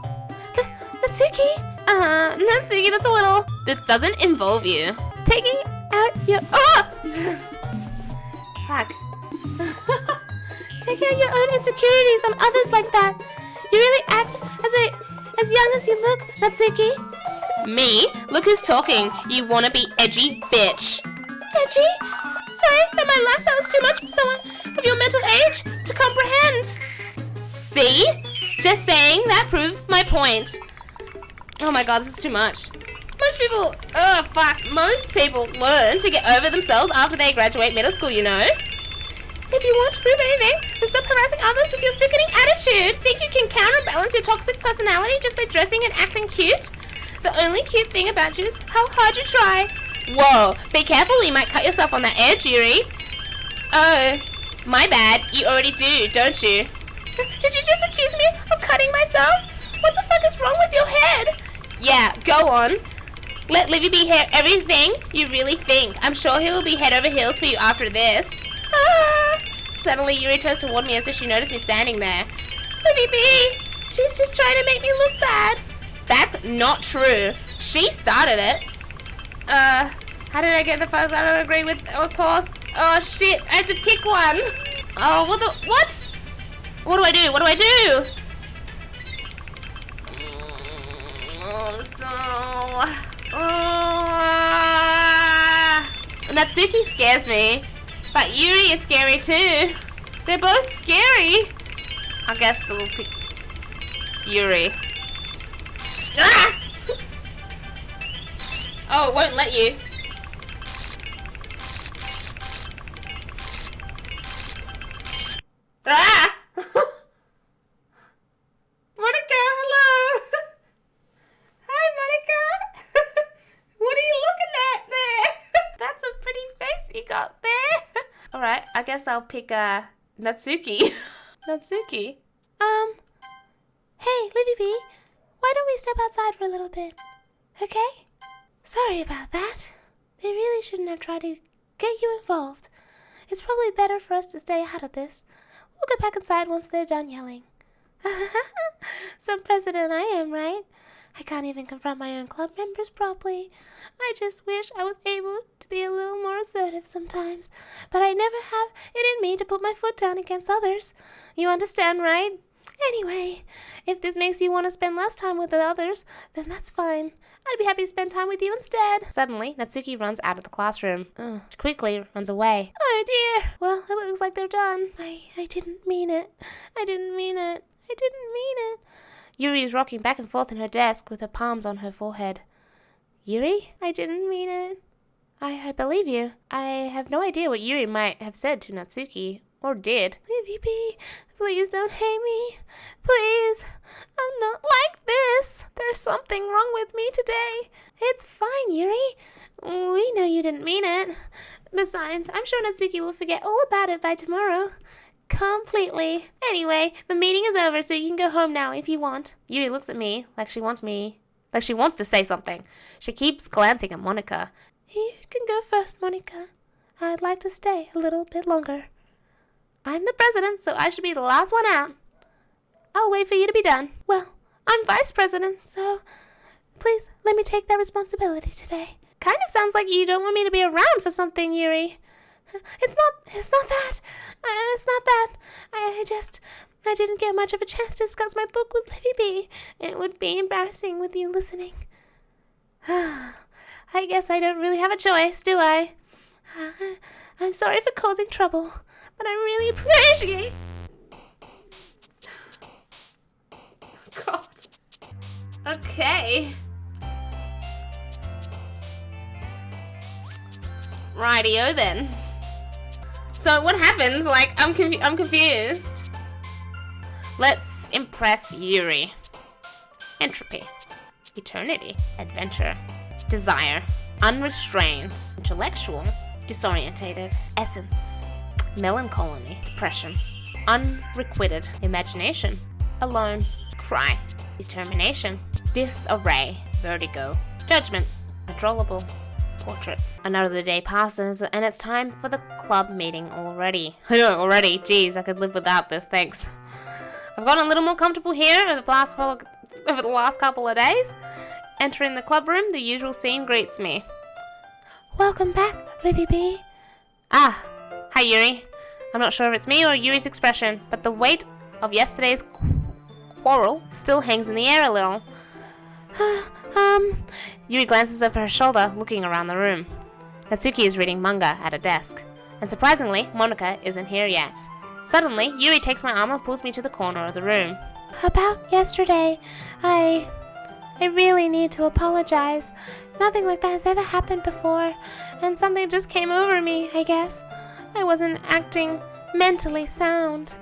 Natsuki? Natsuki, that's a little... This doesn't involve you. Taking out your... Fuck. Taking out your own insecurities on others like that. You really act as young as you look, Natsuki. Me? Look who's talking. You wanna be edgy bitch. Edgy? Sorry that my lifestyle is too much for someone of your mental age to comprehend. See? Just saying, that proves my point. Oh my god, this is too much. Most people learn to get over themselves after they graduate middle school, you know? If you want to prove anything, then stop harassing others with your sickening attitude. Think you can counterbalance your toxic personality just by dressing and acting cute? The only cute thing about you is how hard you try. Whoa, be careful, you might cut yourself on that edge, Yuri. Oh, my bad. You already do, don't you? Did you just accuse me of cutting myself? What the fuck is wrong with your head? Yeah, go on. Let Livibee hear everything you really think. I'm sure he will be head over heels for you after this. Suddenly, Yuri turns toward me as if she noticed me standing there. Livibee, she's just trying to make me look bad. That's not true. She started it. How did I get the folks I don't agree with? Of course. Oh shit, I have to pick one. Oh, what? What do I do? What do I do? Natsuki scares me, but Yuri is scary too. They're both scary. I guess we'll pick Yuri. Ah! Oh, it won't let you. Ah! Monica, hello. Hi, Monica. What are you looking at there? That's a pretty face you got there. All right, I guess I'll pick Natsuki. Natsuki. Hey, Livibee, why don't we step outside for a little bit? Okay? Sorry about that. They really shouldn't have tried to get you involved. It's probably better for us to stay out of this. We'll go back inside once they're done yelling. Some president I am, right? I can't even confront my own club members properly. I just wish I was able to be a little more assertive sometimes, but I never have it in me to put my foot down against others. You understand, right? Anyway, if this makes you want to spend less time with the others, then that's fine. I'd be happy to spend time with you instead. Suddenly, Natsuki runs out of the classroom. She quickly runs away. Oh dear. Well, it looks like they're done. I didn't mean it. I didn't mean it. I didn't mean it. Yuri is rocking back and forth in her desk with her palms on her forehead. Yuri? I didn't mean it. I believe you. I have no idea what Yuri might have said to Natsuki. Or did. Livibee, please don't hate me. Please. I'm not like this. There's something wrong with me today. It's fine, Yuri. We know you didn't mean it. Besides, I'm sure Natsuki will forget all about it by tomorrow. Completely. Anyway, the meeting is over, so you can go home now if you want. Yuri looks at me like she wants to say something. She keeps glancing at Monika. You can go first, Monika. I'd like to stay a little bit longer. I'm the president, so I should be the last one out. I'll wait for you to be done. Well, I'm vice president, so please let me take that responsibility today. Kind of sounds like you don't want me to be around for something, Yuri. It's not that. I didn't get much of a chance to discuss my book with Livibee. It would be embarrassing with you listening. I guess I don't really have a choice, do I? I'm sorry for causing trouble, but I really appreciate... God. Okay. Rightio then. So what happens? Like, I'm confused. Let's impress Yuri. Entropy. Eternity. Adventure. Desire. Unrestrained. Intellectual. Disorientated. Essence. Melancholy. Depression. Unrequited. Imagination. Alone. Cry. Determination. Disarray. Vertigo. Judgment. Controllable. Portrait. Another day passes, and it's time for the club meeting already. I know, already. Jeez, I could live without this, thanks. I've gotten a little more comfortable here over the last couple of days. Entering the club room, the usual scene greets me. Welcome back, Livibee. Ah, hi Yuri. I'm not sure if it's me or Yuri's expression, but the weight of yesterday's quarrel still hangs in the air a little. Yuri glances over her shoulder, looking around the room. Natsuki is reading manga at a desk, and surprisingly, Monika isn't here yet. Suddenly, Yuri takes my arm and pulls me to the corner of the room. About yesterday, I really need to apologize. Nothing like that has ever happened before, and something just came over me, I guess. I wasn't acting mentally sound.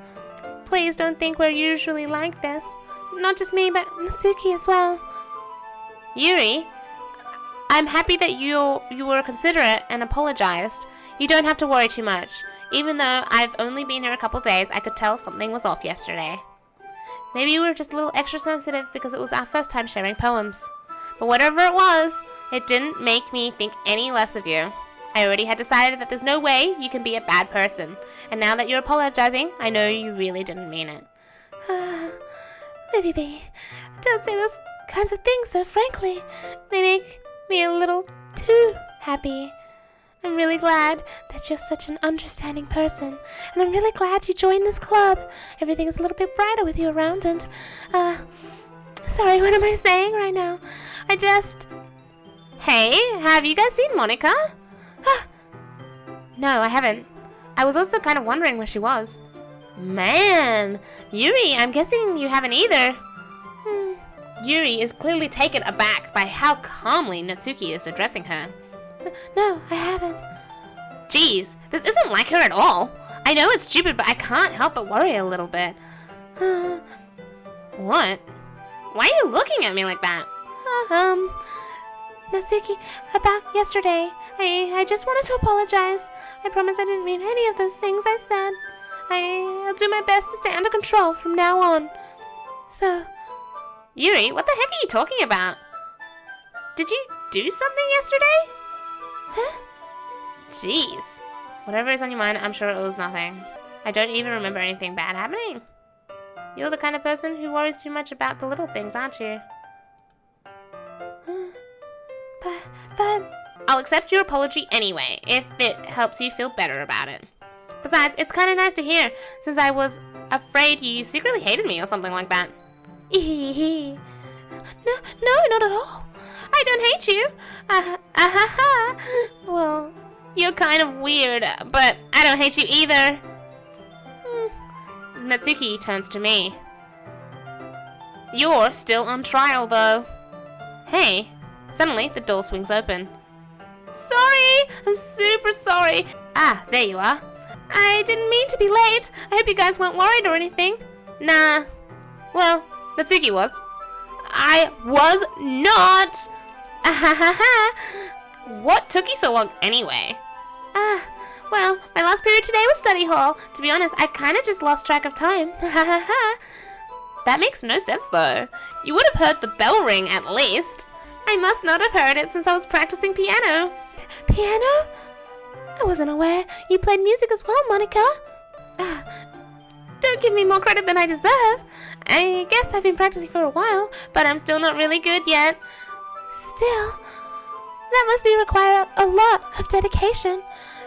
Please don't think we're usually like this. Not just me, but Natsuki as well. Yuri, I'm happy that you were considerate and apologized. You don't have to worry too much. Even though I've only been here a couple days, I could tell something was off yesterday. Maybe you were just a little extra sensitive because it was our first time sharing poems. But whatever it was, it didn't make me think any less of you. I already had decided that there's no way you can be a bad person. And now that you're apologizing, I know you really didn't mean it. Livibee, don't say those kinds of things so frankly. They make me a little too happy. I'm really glad that you're such an understanding person, and I'm really glad you joined this club. Everything is a little bit brighter with you around, and sorry, what am I saying right now? Hey, have you guys seen Monika? No, I haven't. I was also kind of wondering where she was. Man, Yuri, I'm guessing you haven't either. Yuri is clearly taken aback by how calmly Natsuki is addressing her. No, I haven't. Jeez, this isn't like her at all. I know it's stupid, but I can't help but worry a little bit. What? Why are you looking at me like that? Natsuki, about yesterday, I just wanted to apologize. I promise I didn't mean any of those things I said. I'll do my best to stay under control from now on. So... Yuri, what the heck are you talking about? Did you do something yesterday? Huh? Jeez. Whatever is on your mind, I'm sure it was nothing. I don't even remember anything bad happening. You're the kind of person who worries too much about the little things, aren't you? But... I'll accept your apology anyway, if it helps you feel better about it. Besides, it's kind of nice to hear, since I was afraid you secretly hated me or something like that. No, not at all. I don't hate you. Well, you're kind of weird, but I don't hate you either. Natsuki turns to me. You're still on trial, though. Hey, Suddenly, the door swings open. Sorry! I'm super sorry. Ah, there you are. I didn't mean to be late. I hope you guys weren't worried or anything. Nah. Well, Natsuki was. I was not! What took you so long anyway? Well, my last period today was study hall. To be honest, I kinda just lost track of time. That makes no sense though. You would have heard the bell ring at least. I must not have heard it since I was practicing piano. Piano? I wasn't aware you played music as well, Monica. Don't give me more credit than I deserve. I guess I've been practicing for a while, but I'm still not really good yet. Still, that must require a lot of dedication,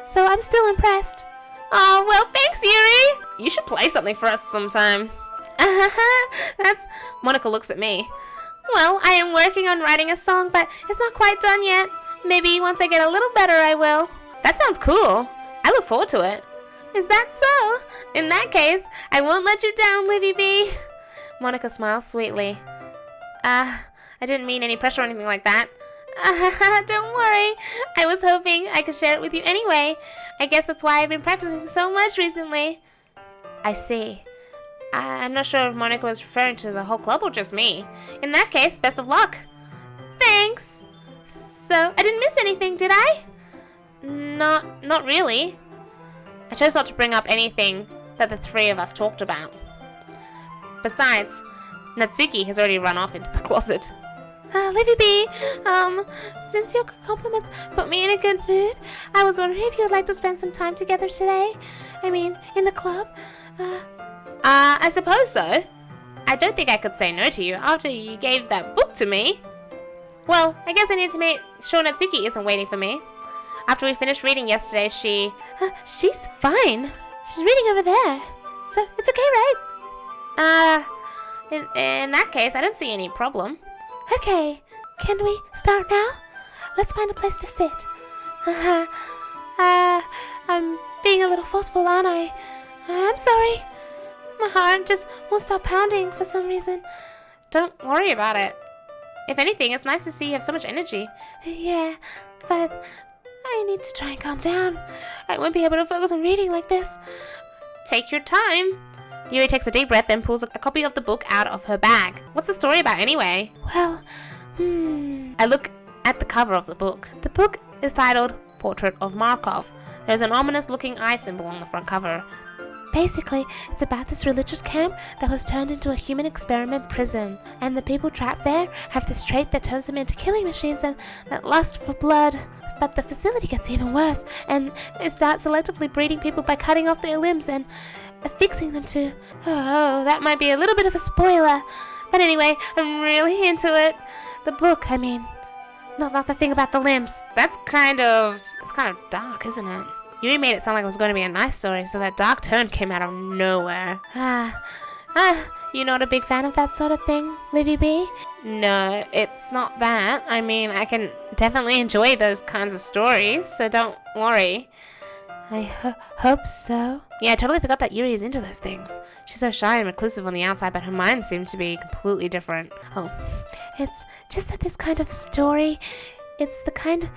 so I'm still impressed. Oh, well, thanks, Yuri. You should play something for us sometime. That's... Monica looks at me. Well, I am working on writing a song, but it's not quite done yet. Maybe once I get a little better, I will. That sounds cool. I look forward to it. Is that so? In that case, I won't let you down, Livibee. Monica smiles sweetly. I didn't mean any pressure or anything like that. Don't worry. I was hoping I could share it with you anyway. I guess that's why I've been practicing so much recently. I see. I'm not sure if Monica was referring to the whole club or just me. In that case, best of luck. Thanks. So, I didn't miss anything, did I? Not really. I chose not to bring up anything that the three of us talked about. Besides, Natsuki has already run off into the closet. Livibee, since your compliments put me in a good mood, I was wondering if you would like to spend some time together today. I mean, in the club. I suppose so. I don't think I could say no to you after you gave that book to me. Well, I guess I need to make sure Natsuki isn't waiting for me. After we finished reading yesterday, she's fine. She's reading over there. So, it's okay, right? In that case, I don't see any problem. Okay, can we start now? Let's find a place to sit. I'm being a little forceful, aren't I? I'm sorry. My heart just won't stop pounding for some reason. Don't worry about it. If anything, it's nice to see you have so much energy. Yeah, but I need to try and calm down. I won't be able to focus on reading like this. Take your time. Yuri takes a deep breath and pulls a copy of the book out of her bag. What's the story about anyway? Well, I look at the cover of the book. The book is titled Portrait of Markov. There's an ominous-looking eye symbol on the front cover. Basically, it's about this religious camp that was turned into a human experiment prison. And the people trapped there have this trait that turns them into killing machines and that lust for blood. But the facility gets even worse, and it starts selectively breeding people by cutting off their limbs and affixing them to... Oh, that might be a little bit of a spoiler. But anyway, I'm really into it. The book, I mean. Not the thing about the limbs. It's kind of dark, isn't it? Yuri made it sound like it was going to be a nice story, so that dark turn came out of nowhere. You're not a big fan of that sort of thing, Livibee? No, it's not that. I mean, I can definitely enjoy those kinds of stories, so don't worry. I hope so. Yeah, I totally forgot that Yuri is into those things. She's so shy and reclusive on the outside, but her mind seemed to be completely different. Oh, it's just that this kind of story, it's the kind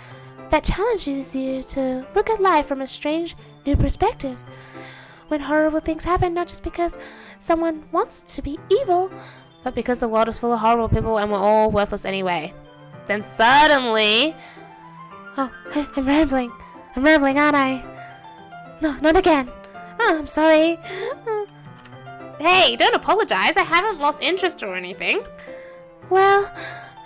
that challenges you to look at life from a strange, new perspective. When horrible things happen, not just because someone wants to be evil, but because the world is full of horrible people and we're all worthless anyway. Then suddenly... Oh, I'm rambling. I'm rambling, aren't I? No, not again. Oh, I'm sorry. Hey, don't apologize. I haven't lost interest or anything. Well,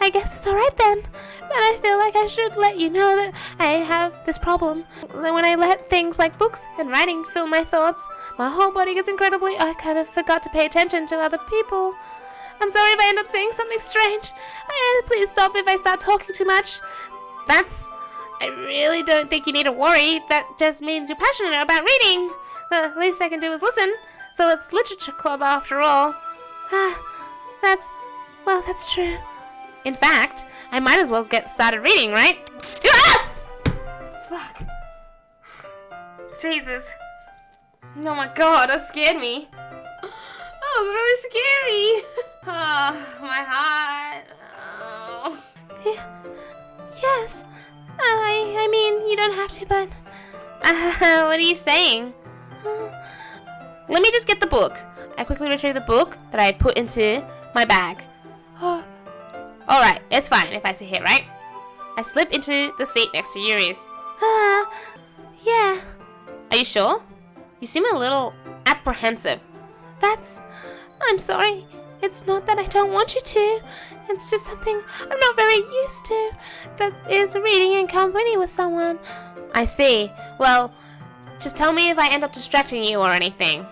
I guess it's alright then. But I feel like I should let you know that I have this problem. When I let things like books and writing fill my thoughts, my whole body gets I kind of forgot to pay attention to other people. I'm sorry if I end up saying something strange. Please stop if I start talking too much. I really don't think you need to worry. That just means you're passionate about reading. The least I can do is listen. So it's literature club after all. That's true. In fact, I might as well get started reading, right? Fuck. Jesus. Oh my god, that scared me. That was really scary. Oh, my heart. Oh. Yes. I mean, you don't have to, but... What are you saying? Let me just get the book. I quickly retrieve the book that I had put into my bag. Oh, Alright, it's fine if I sit here, right? I slip into the seat next to Yuri's. yeah. Are you sure? You seem a little apprehensive. I'm sorry. It's not that I don't want you to. It's just something I'm not very used to. That is reading in company with someone. I see. Well, just tell me if I end up distracting you or anything.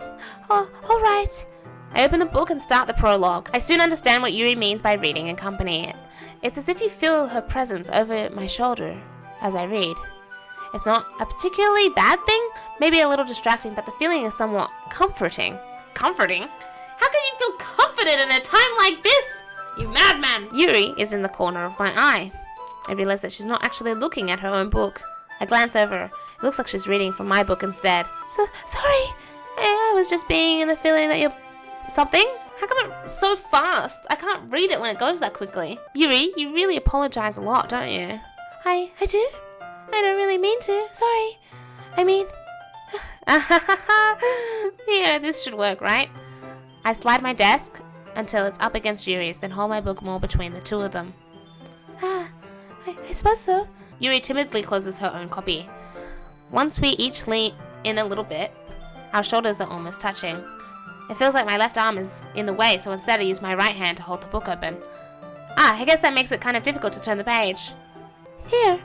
Oh, alright. I open the book and start the prologue. I soon understand what Yuri means by reading in company. It's as if you feel her presence over my shoulder as I read. It's not a particularly bad thing, maybe a little distracting, but the feeling is somewhat comforting. Comforting? How can you feel comforted in a time like this? You madman! Yuri is in the corner of my eye. I realize that she's not actually looking at her own book. I glance over. It looks like she's reading from my book instead. So, sorry. I was just being in the feeling that you're... Something? How come it's so fast? I can't read it when it goes that quickly. Yuri, you really apologize a lot, don't you? I do? I don't really mean to. Sorry. I mean... Yeah, this should work, right? I slide my desk until it's up against Yuri's, then hold my book more between the two of them. I suppose so. Yuri timidly closes her own copy. Once we each lean in a little bit, our shoulders are almost touching. It feels like my left arm is in the way, so instead I use my right hand to hold the book open. I guess that makes it kind of difficult to turn the page. Here.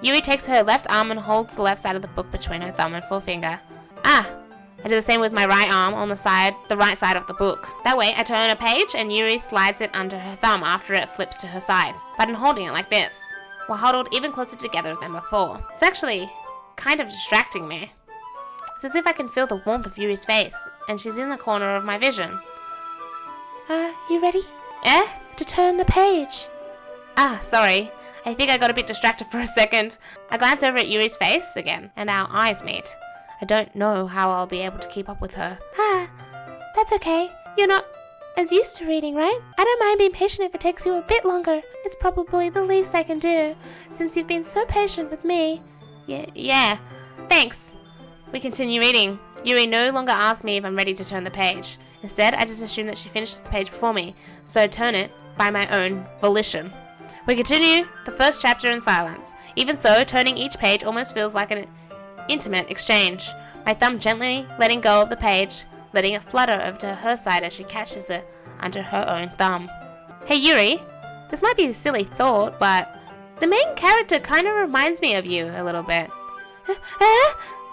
Yuri takes her left arm and holds the left side of the book between her thumb and forefinger. I do the same with my right arm on the right side of the book. That way, I turn a page and Yuri slides it under her thumb after it flips to her side. But in holding it like this, we're huddled even closer together than before. It's actually kind of distracting me. It's as if I can feel the warmth of Yuri's face, and she's in the corner of my vision. You ready? To turn the page. Sorry. I think I got a bit distracted for a second. I glance over at Yuri's face again, and our eyes meet. I don't know how I'll be able to keep up with her. That's okay. You're not as used to reading, right? I don't mind being patient if it takes you a bit longer. It's probably the least I can do, since you've been so patient with me. Yeah. Thanks. We continue reading. Yuri no longer asks me if I'm ready to turn the page. Instead, I just assume that she finishes the page before me, so I turn it by my own volition. We continue the first chapter in silence. Even so, turning each page almost feels like an intimate exchange. My thumb gently letting go of the page, letting it flutter over to her side as she catches it under her own thumb. Hey Yuri, this might be a silly thought, but the main character kind of reminds me of you a little bit.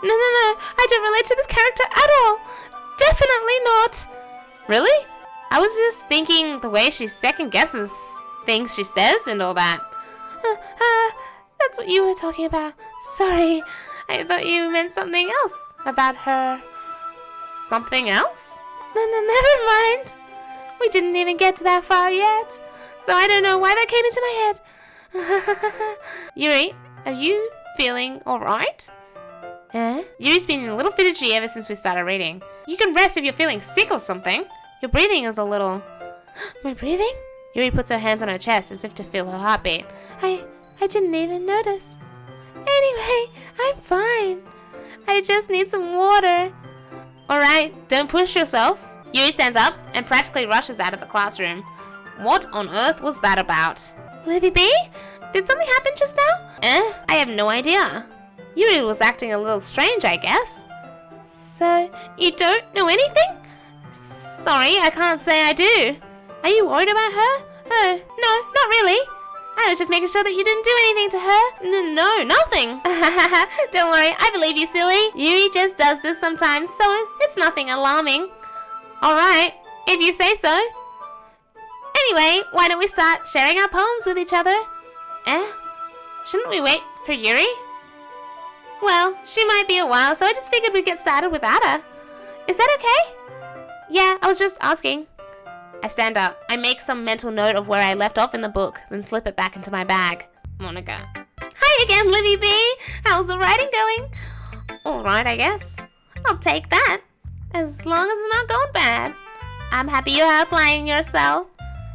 No, I don't relate to this character at all. Definitely not. Really? I was just thinking the way she second guesses things she says and all that. That's what you were talking about. Sorry, I thought you meant something else about her. Something else? No, never mind. We didn't even get to that far yet, so I don't know why that came into my head. Yuri, are you feeling alright? Yuri's been a little fidgety ever since we started reading. You can rest if you're feeling sick or something. Your breathing is a little... My breathing? Yuri puts her hands on her chest as if to feel her heartbeat. I didn't even notice. Anyway, I'm fine. I just need some water. Alright, don't push yourself. Yuri stands up and practically rushes out of the classroom. What on earth was that about? Livibee? Did something happen just now? I have no idea. Yuri was acting a little strange, I guess. So, you don't know anything? Sorry, I can't say I do. Are you worried about her? Oh, no, not really. I was just making sure that you didn't do anything to her. No, nothing. Don't worry, I believe you, silly. Yuri just does this sometimes, so it's nothing alarming. Alright, if you say so. Anyway, why don't we start sharing our poems with each other? Shouldn't we wait for Yuri? Well, she might be a while, so I just figured we'd get started without her. Is that okay? Yeah, I was just asking. I stand up. I make some mental note of where I left off in the book, then slip it back into my bag. Monica. Hi again, Livibee. How's the writing going? Alright, I guess. I'll take that. As long as it's not going bad. I'm happy you're applying yourself.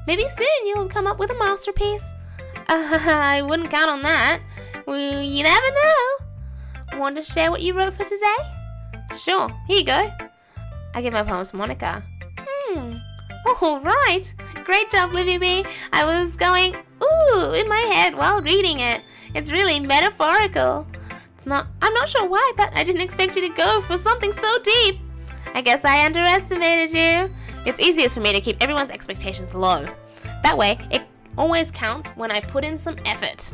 Maybe soon you'll come up with a masterpiece. I wouldn't count on that. Well, you never know. Want to share what you wrote for today? Sure, here you go. I give my poems to Monica. All right. Great job, Livibee. I was going, ooh, in my head while reading it. It's really metaphorical. I'm not sure why, but I didn't expect you to go for something so deep. I guess I underestimated you. It's easiest for me to keep everyone's expectations low. That way, it always counts when I put in some effort.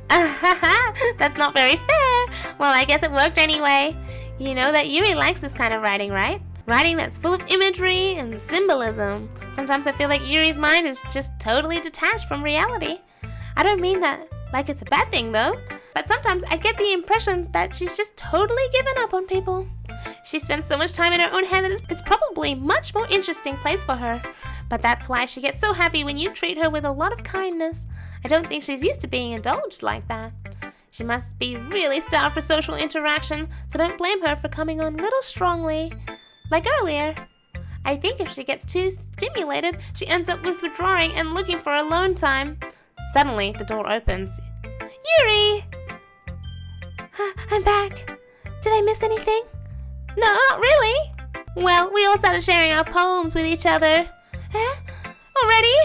That's not very fair. Well, I guess it worked anyway. You know that Yuri likes this kind of writing, right? Writing that's full of imagery and symbolism. Sometimes I feel like Yuri's mind is just totally detached from reality. I don't mean that like it's a bad thing though, but sometimes I get the impression that she's just totally given up on people. She spends so much time in her own head that it's probably a much more interesting place for her. But that's why she gets so happy when you treat her with a lot of kindness. I don't think she's used to being indulged like that. She must be really starved for social interaction, so don't blame her for coming on a little strongly. Like earlier. I think if she gets too stimulated, she ends up withdrawing and looking for alone time. Suddenly, the door opens. Yuri! I'm back. Did I miss anything? No, not really. Well, we all started sharing our poems with each other. Already?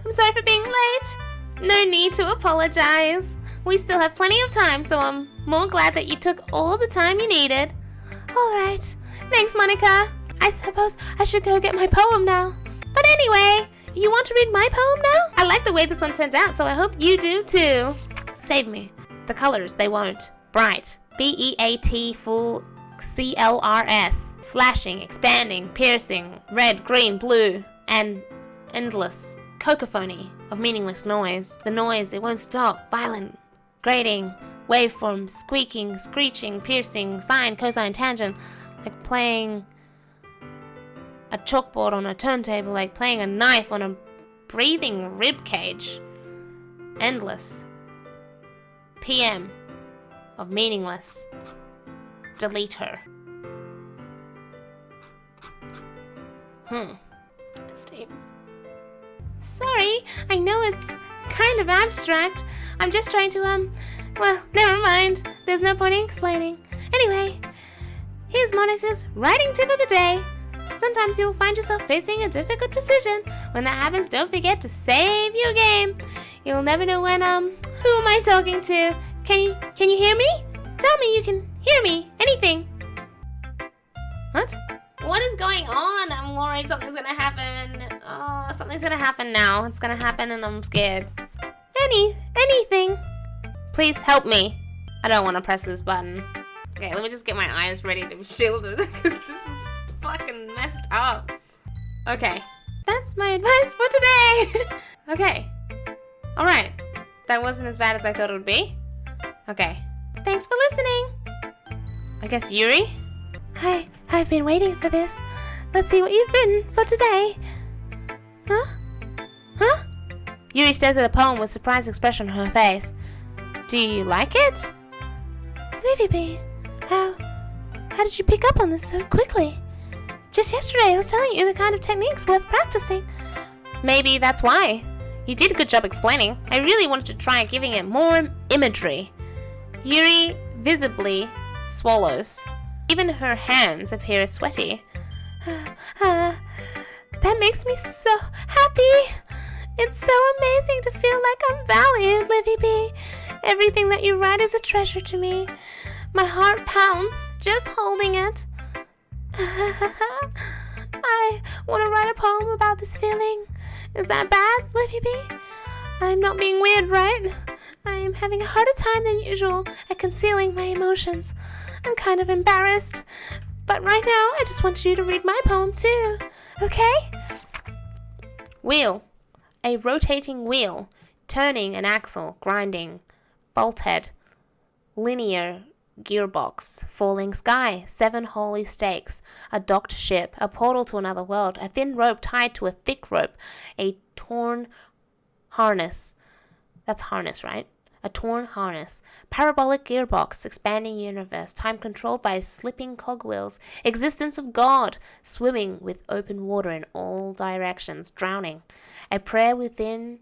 I'm sorry for being late. No need to apologize. We still have plenty of time, so I'm more glad that you took all the time you needed. All right. Thanks, Monica. I suppose I should go get my poem now. But anyway, you want to read my poem now? I like the way this one turned out, so I hope you do too. Save me. The colors, they won't. Bright. BEAT full CLRS. Flashing, expanding, piercing, red, green, blue, and endless. Cacophony of meaningless noise. The noise, it won't stop. Violent. Grating. Waveforms. Squeaking, screeching, piercing, sine, cosine, tangent. Like playing a chalkboard on a turntable, like playing a knife on a breathing rib cage. Endless. PM of meaningless. Delete her. It's deep. Sorry, I know it's kind of abstract. I'm just trying to, well, never mind. There's no point in explaining. Anyway, here's Monica's writing tip of the day. Sometimes you'll find yourself facing a difficult decision. When that happens, don't forget to save your game. You'll never know when, who am I talking to? Can you hear me? Tell me you can hear me. Anything. What? What is going on? I'm worried something's gonna happen. Oh, something's gonna happen now. It's gonna happen and I'm scared. Anything. Please help me. I don't want to press this button. Okay, let me just get my eyes ready to be shielded because this is fucking messed up. Okay, that's my advice for today. Okay, alright. That wasn't as bad as I thought it would be. Okay, thanks for listening. I guess Yuri? Hi, I've been waiting for this. Let's see what you've written for today. Huh? Yuri stares at a poem with surprised expression on her face. Do you like it? Livibee, how did you pick up on this so quickly? Just yesterday I was telling you the kind of techniques worth practicing. Maybe that's why. You did a good job explaining. I really wanted to try giving it more imagery. Yuri visibly swallows. Even her hands appear sweaty. That makes me so happy. It's so amazing to feel like I'm valued, Livibee. Everything that you write is a treasure to me. My heart pounds just holding it. I want to write a poem about this feeling. Is that bad, Livibee? I'm not being weird, right? I am having a harder time than usual at concealing my emotions. I'm kind of embarrassed. But right now, I just want you to read my poem too. Okay? Wheel. A rotating wheel. Turning an axle. Grinding. Bolt head. Linear gearbox. Falling sky. 7 holy stakes. A docked ship. A portal to another world. A thin rope tied to a thick rope. A torn harness. That's harness, right? A torn harness. Parabolic gearbox. Expanding universe. Time controlled by slipping cogwheels. Existence of God. Swimming with open water in all directions. Drowning. A prayer within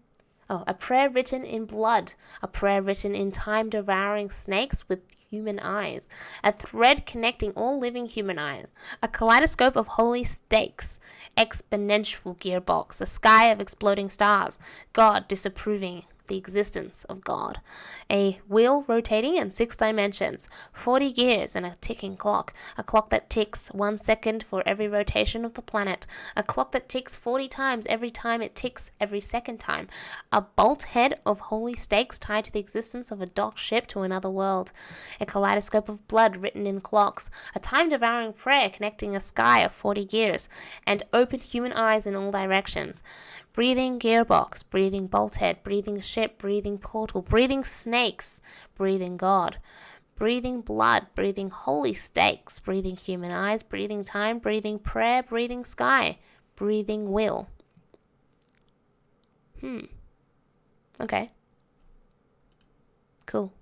Oh, a prayer written in blood. A prayer written in time-devouring snakes with human eyes. A thread connecting all living human eyes. A kaleidoscope of holy stakes. Exponential gearbox. A sky of exploding stars. God disapproving the existence of God. A wheel rotating in 6 dimensions, 40 gears and a ticking clock. A clock that ticks 1 second for every rotation of the planet. A clock that ticks 40 times every time it ticks every second time. A bolt head of holy stakes tied to the existence of a docked ship to another world. A kaleidoscope of blood written in clocks. A time-devouring prayer connecting a sky of 40 gears. And open human eyes in all directions. Breathing gearbox, breathing bolt head, breathing ship, breathing portal, breathing snakes, breathing God, breathing blood, breathing holy stakes, breathing human eyes, breathing time, breathing prayer, breathing sky, breathing will. Okay. Cool.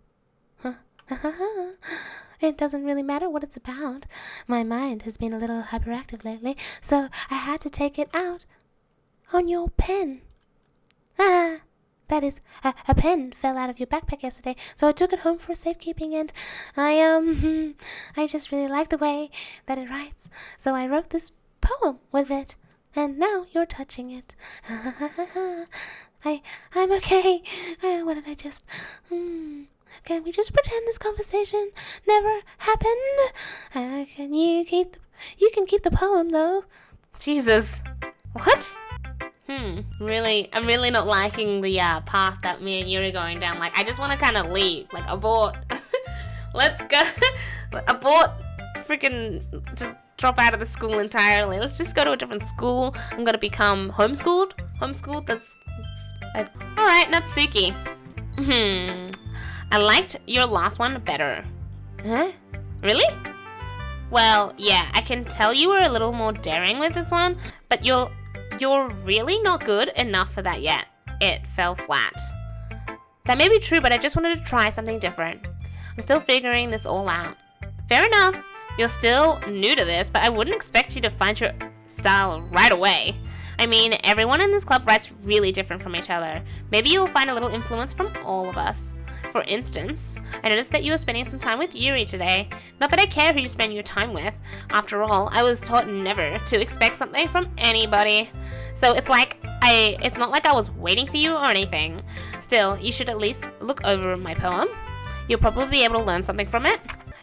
It doesn't really matter what it's about. My mind has been a little hyperactive lately, so I had to take it out on your pen. That is, a pen fell out of your backpack yesterday, so I took it home for safekeeping, and I just really like the way that it writes, so I wrote this poem with it, and now you're touching it. I'm okay. What did I just... Can we just pretend this conversation never happened? You can keep the poem, though. Jesus. What? Really, I'm really not liking the path that me and you are going down. Like, I just want to kind of leave. Like, abort. Let's go. Abort. Freaking just drop out of the school entirely. Let's just go to a different school. I'm going to become homeschooled. That's alright, Natsuki. I liked your last one better. Huh? Really? Well, yeah, I can tell you were a little more daring with this one, but you're really not good enough for that yet. It fell flat. That may be true, but I just wanted to try something different. I'm still figuring this all out. Fair enough, you're still new to this, but I wouldn't expect you to find your style right away. I mean, everyone in this club writes really different from each other. Maybe you'll find a little influence from all of us. For instance, I noticed that you were spending some time with Yuri today. Not that I care who you spend your time with. After all, I was taught never to expect something from anybody. So it's not like I was waiting for you or anything. Still, you should at least look over my poem. You'll probably be able to learn something from it.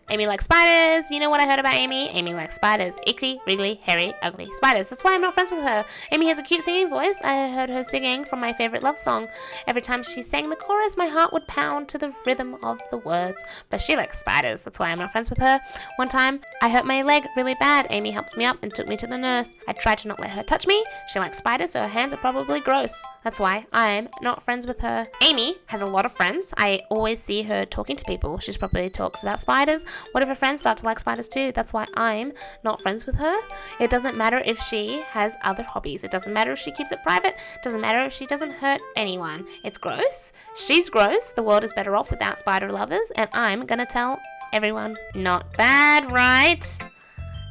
Amy likes spiders. You know what I heard about Amy? Amy likes spiders. Icky, wriggly, hairy, ugly spiders. That's why I'm not friends with her. Amy has a cute singing voice. I heard her singing from my favorite love song. Every time she sang the chorus, my heart would pound to the rhythm of the words. But she likes spiders. That's why I'm not friends with her. One time, I hurt my leg really bad. Amy helped me up and took me to the nurse. I tried to not let her touch me. She likes spiders, so her hands are probably gross. That's why I'm not friends with her. Amy has a lot of friends. I always see her talking to people. She probably talks about spiders. What if her friends start to like spiders too? That's why I'm not friends with her. It doesn't matter if she has other hobbies. It doesn't matter if she keeps it private. It doesn't matter if she doesn't hurt anyone. It's gross. She's gross. The world is better off without spider lovers, and I'm gonna tell everyone. Not bad, right?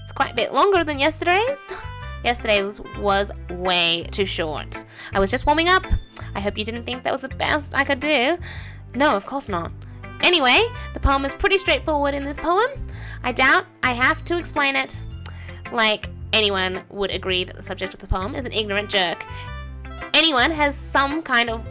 It's quite a bit longer than yesterday's. Yesterday's was way too short. I was just warming up. I hope you didn't think that was the best I could do. No, of course not. Anyway, the poem is pretty straightforward in this poem. I doubt I have to explain it. Like, anyone would agree that the subject of the poem is an ignorant jerk. Everyone has some kind of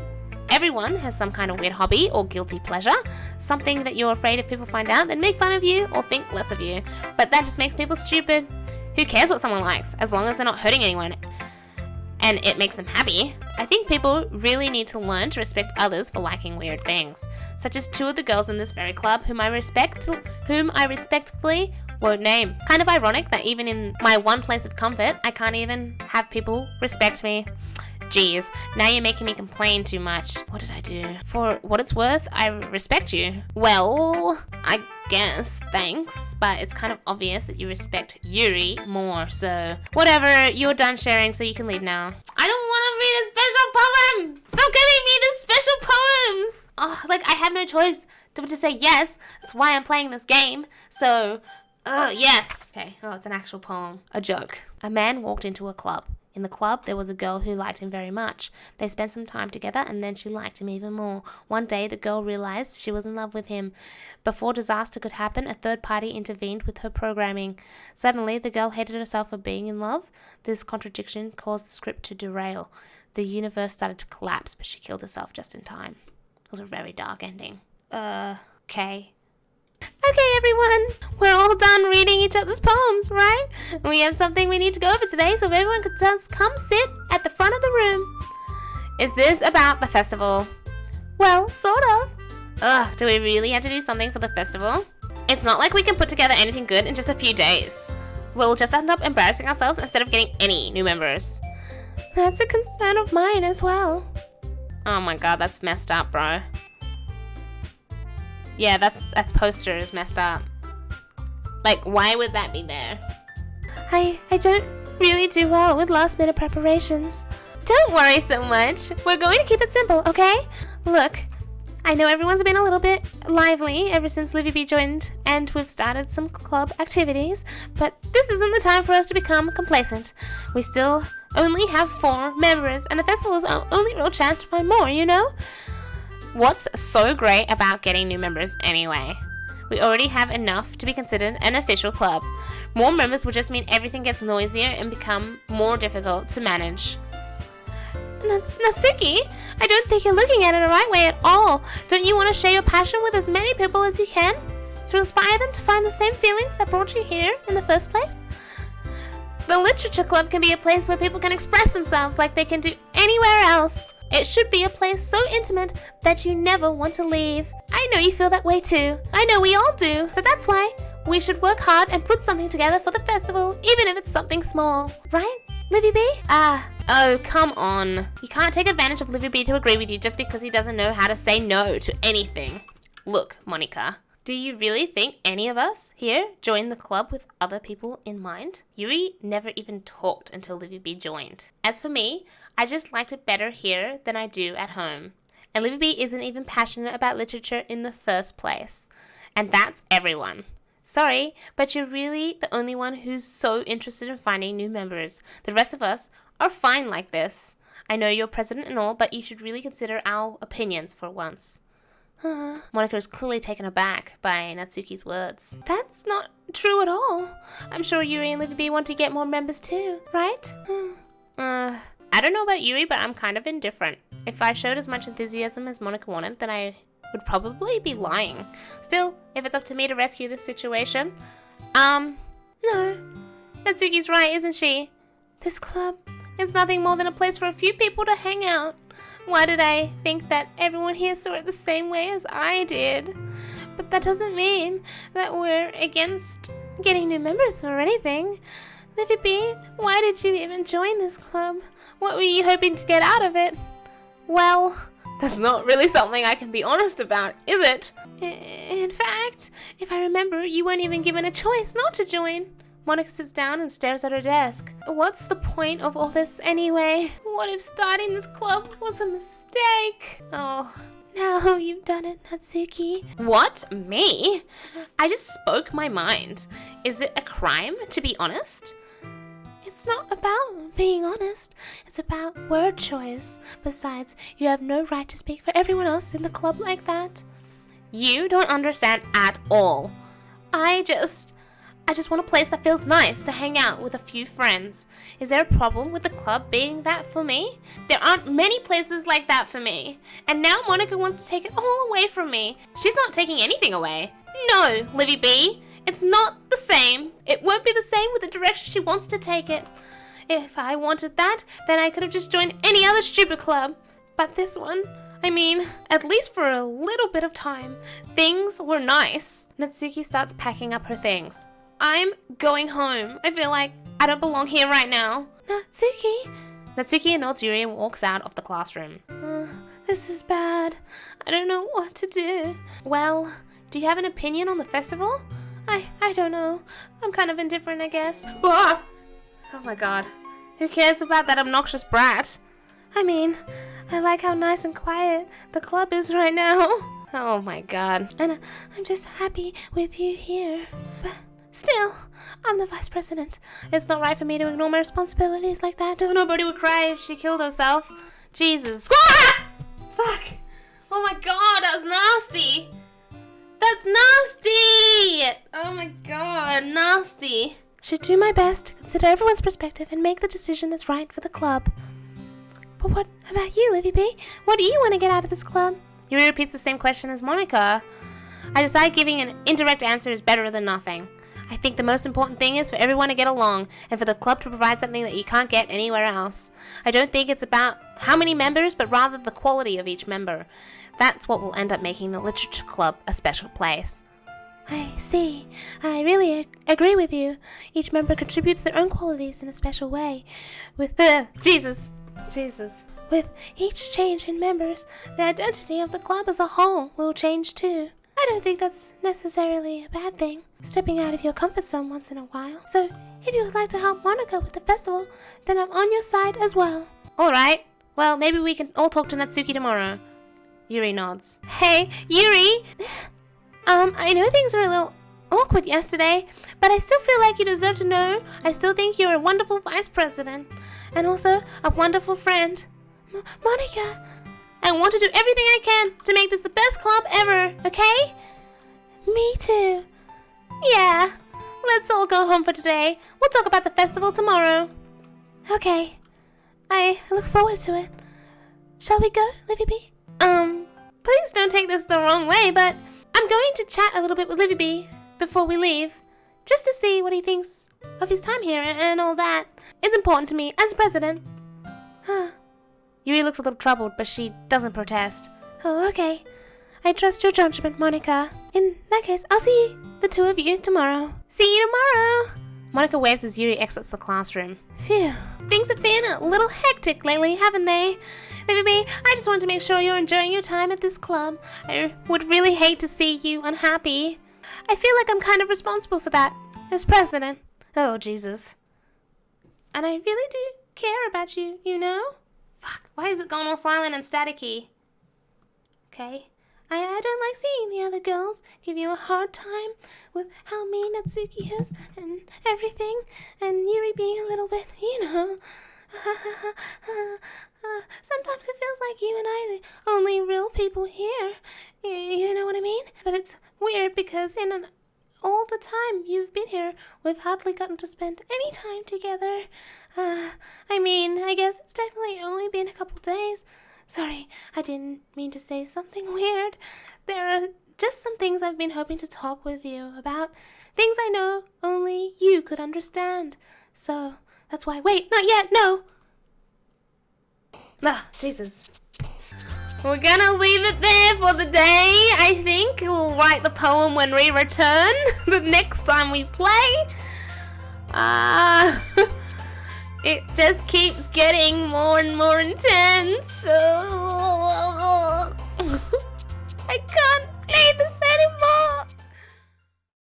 weird hobby or guilty pleasure, something that you're afraid if people find out, then make fun of you or think less of you. But that just makes people stupid. Who cares what someone likes, as long as they're not hurting anyone and it makes them happy? I think people really need to learn to respect others for liking weird things, such as 2 of the girls in this very club whom I respectfully won't name. Kind of ironic that even in my one place of comfort, I can't even have people respect me. Geez, now you're making me complain too much. What did I do? For what it's worth, I respect you. Well, I guess, thanks, but it's kind of obvious that you respect Yuri more, so whatever, you're done sharing, so you can leave now. I don't want to read a special poem! Stop giving me the special poems! Oh, I have no choice to say yes. That's why I'm playing this game, so, yes. Okay, it's an actual poem. A joke. A man walked into a club. In the club, there was a girl who liked him very much. They spent some time together and then she liked him even more. One day, the girl realized she was in love with him. Before disaster could happen, a third party intervened with her programming. Suddenly, the girl hated herself for being in love. This contradiction caused the script to derail. The universe started to collapse, but she killed herself just in time. It was a very dark ending. Okay. Okay, everyone, we're all done reading each other's poems, right? We have something we need to go over today, so if everyone could just come sit at the front of the room. Is this about the festival? Well, sort of. Do we really have to do something for the festival? It's not like we can put together anything good in just a few days. We'll just end up embarrassing ourselves instead of getting any new members. That's a concern of mine as well. Oh my god, that's messed up, bro. Yeah, that's poster is messed up. Like, why would that be there? I don't really do well with last minute preparations. Don't worry so much. We're going to keep it simple, okay? Look, I know everyone's been a little bit lively ever since Livibee joined and we've started some club activities, but this isn't the time for us to become complacent. We still only have 4 members and the festival is our only real chance to find more, you know? What's so great about getting new members anyway? We already have enough to be considered an official club. More members will just mean everything gets noisier and become more difficult to manage. Natsuki, I don't think you're looking at it the right way at all. Don't you want to share your passion with as many people as you can? To inspire them to find the same feelings that brought you here in the first place? The literature club can be a place where people can express themselves like they can do anywhere else. It should be a place so intimate that you never want to leave. I know you feel that way too. I know we all do. So that's why we should work hard and put something together for the festival, even if it's something small. Right, Livibee? Oh, come on. You can't take advantage of Livibee to agree with you just because he doesn't know how to say no to anything. Look, Monica, do you really think any of us here joined the club with other people in mind? Yuri never even talked until Livibee joined. As for me, I just liked it better here than I do at home. And Livibee isn't even passionate about literature in the first place. And that's everyone. Sorry, but you're really the only one who's so interested in finding new members. The rest of us are fine like this. I know you're president and all, but you should really consider our opinions for once. Monica is clearly taken aback by Natsuki's words. That's not true at all. I'm sure Yuri and Livibee want to get more members too, right? I don't know about Yuri, but I'm kind of indifferent. If I showed as much enthusiasm as Monica wanted, then I would probably be lying. Still, if it's up to me to rescue this situation, no. Natsuki's right, isn't she? This club is nothing more than a place for a few people to hang out. Why did I think that everyone here saw it the same way as I did? But that doesn't mean that we're against getting new members or anything. Livibee, why did you even join this club? What were you hoping to get out of it? Well, that's not really something I can be honest about, is it? In fact, if I remember, you weren't even given a choice not to join. Monica sits down and stares at her desk. What's the point of all this anyway? What if starting this club was a mistake? Oh, now you've done it, Natsuki. What? Me? I just spoke my mind. Is it a crime to be honest? It's not about being honest. It's about word choice. Besides, you have no right to speak for everyone else in the club like that. You don't understand at all. I just want a place that feels nice to hang out with a few friends. Is there a problem with the club being that for me? There aren't many places like that for me. And now Monica wants to take it all away from me. She's not taking anything away. No, Livibee. It's not the same. It won't be the same with the direction she wants to take it. If I wanted that, then I could have just joined any other stupid club. But this one, I mean, at least for a little bit of time, things were nice. Natsuki starts packing up her things. I'm going home. I feel like I don't belong here right now. Natsuki nods Yuri and walks out of the classroom. This is bad. I don't know what to do. Well, do you have an opinion on the festival? I don't know. I'm kind of indifferent, I guess. Ah! Oh my god. Who cares about that obnoxious brat? I mean, I like how nice and quiet the club is right now. Oh my god. And I'm just happy with you here. Still, I'm the vice president. It's not right for me to ignore my responsibilities like that. Nobody would cry if she killed herself. Jesus. Ah! Fuck. Oh my god, that was nasty. That's nasty! Oh my god, nasty. Should do my best to consider everyone's perspective and make the decision that's right for the club. But what about you, Livibee? What do you want to get out of this club? Yuri repeats the same question as Monica. I decide giving an indirect answer is better than nothing. I think the most important thing is for everyone to get along and for the club to provide something that you can't get anywhere else. I don't think it's about how many members, but rather the quality of each member. That's what will end up making the literature club a special place. I see. I really agree with you. Each member contributes their own qualities in a special way. With Jesus. With each change in members, the identity of the club as a whole will change too. I don't think that's necessarily a bad thing, stepping out of your comfort zone once in a while. So, if you would like to help Monica with the festival, then I'm on your side as well. Alright. Well, maybe we can all talk to Natsuki tomorrow. Yuri nods. Hey, Yuri! I know things were a little awkward yesterday, but I still feel like you deserve to know I still think you're a wonderful vice president, and also a wonderful friend. Monica! I want to do everything I can to make this the best club ever, okay? Me too. Yeah, let's all go home for today. We'll talk about the festival tomorrow. Okay. I look forward to it. Shall we go, Livibee? Please don't take this the wrong way, but I'm going to chat a little bit with Livibee before we leave, just to see what he thinks of his time here and all that. It's important to me as president. Yuri looks a little troubled, but she doesn't protest. Oh, okay. I trust your judgment, Monica. In that case, I'll see the two of you tomorrow. See you tomorrow! Monica waves as Yuri exits the classroom. Phew. Things have been a little hectic lately, haven't they? Livibee, I just want to make sure you're enjoying your time at this club. I would really hate to see you unhappy. I feel like I'm kind of responsible for that, as president. Oh, Jesus. And I really do care about you, you know? Fuck, why is it gone all silent and staticky? Okay. I don't like seeing the other girls give you a hard time with how mean Natsuki is and everything, and Yuri being a little bit, you know. Sometimes it feels like you and I are the only real people here. You know what I mean? But it's weird because all the time you've been here, we've hardly gotten to spend any time together. I guess it's definitely only been a couple days. Sorry, I didn't mean to say something weird. There are just some things I've been hoping to talk with you about. Things I know only you could understand. So, that's why— Wait, not yet, no! Jesus. We're gonna leave it there for the day, I think. We'll write the poem when we return, the next time we play. It just keeps getting more and more intense.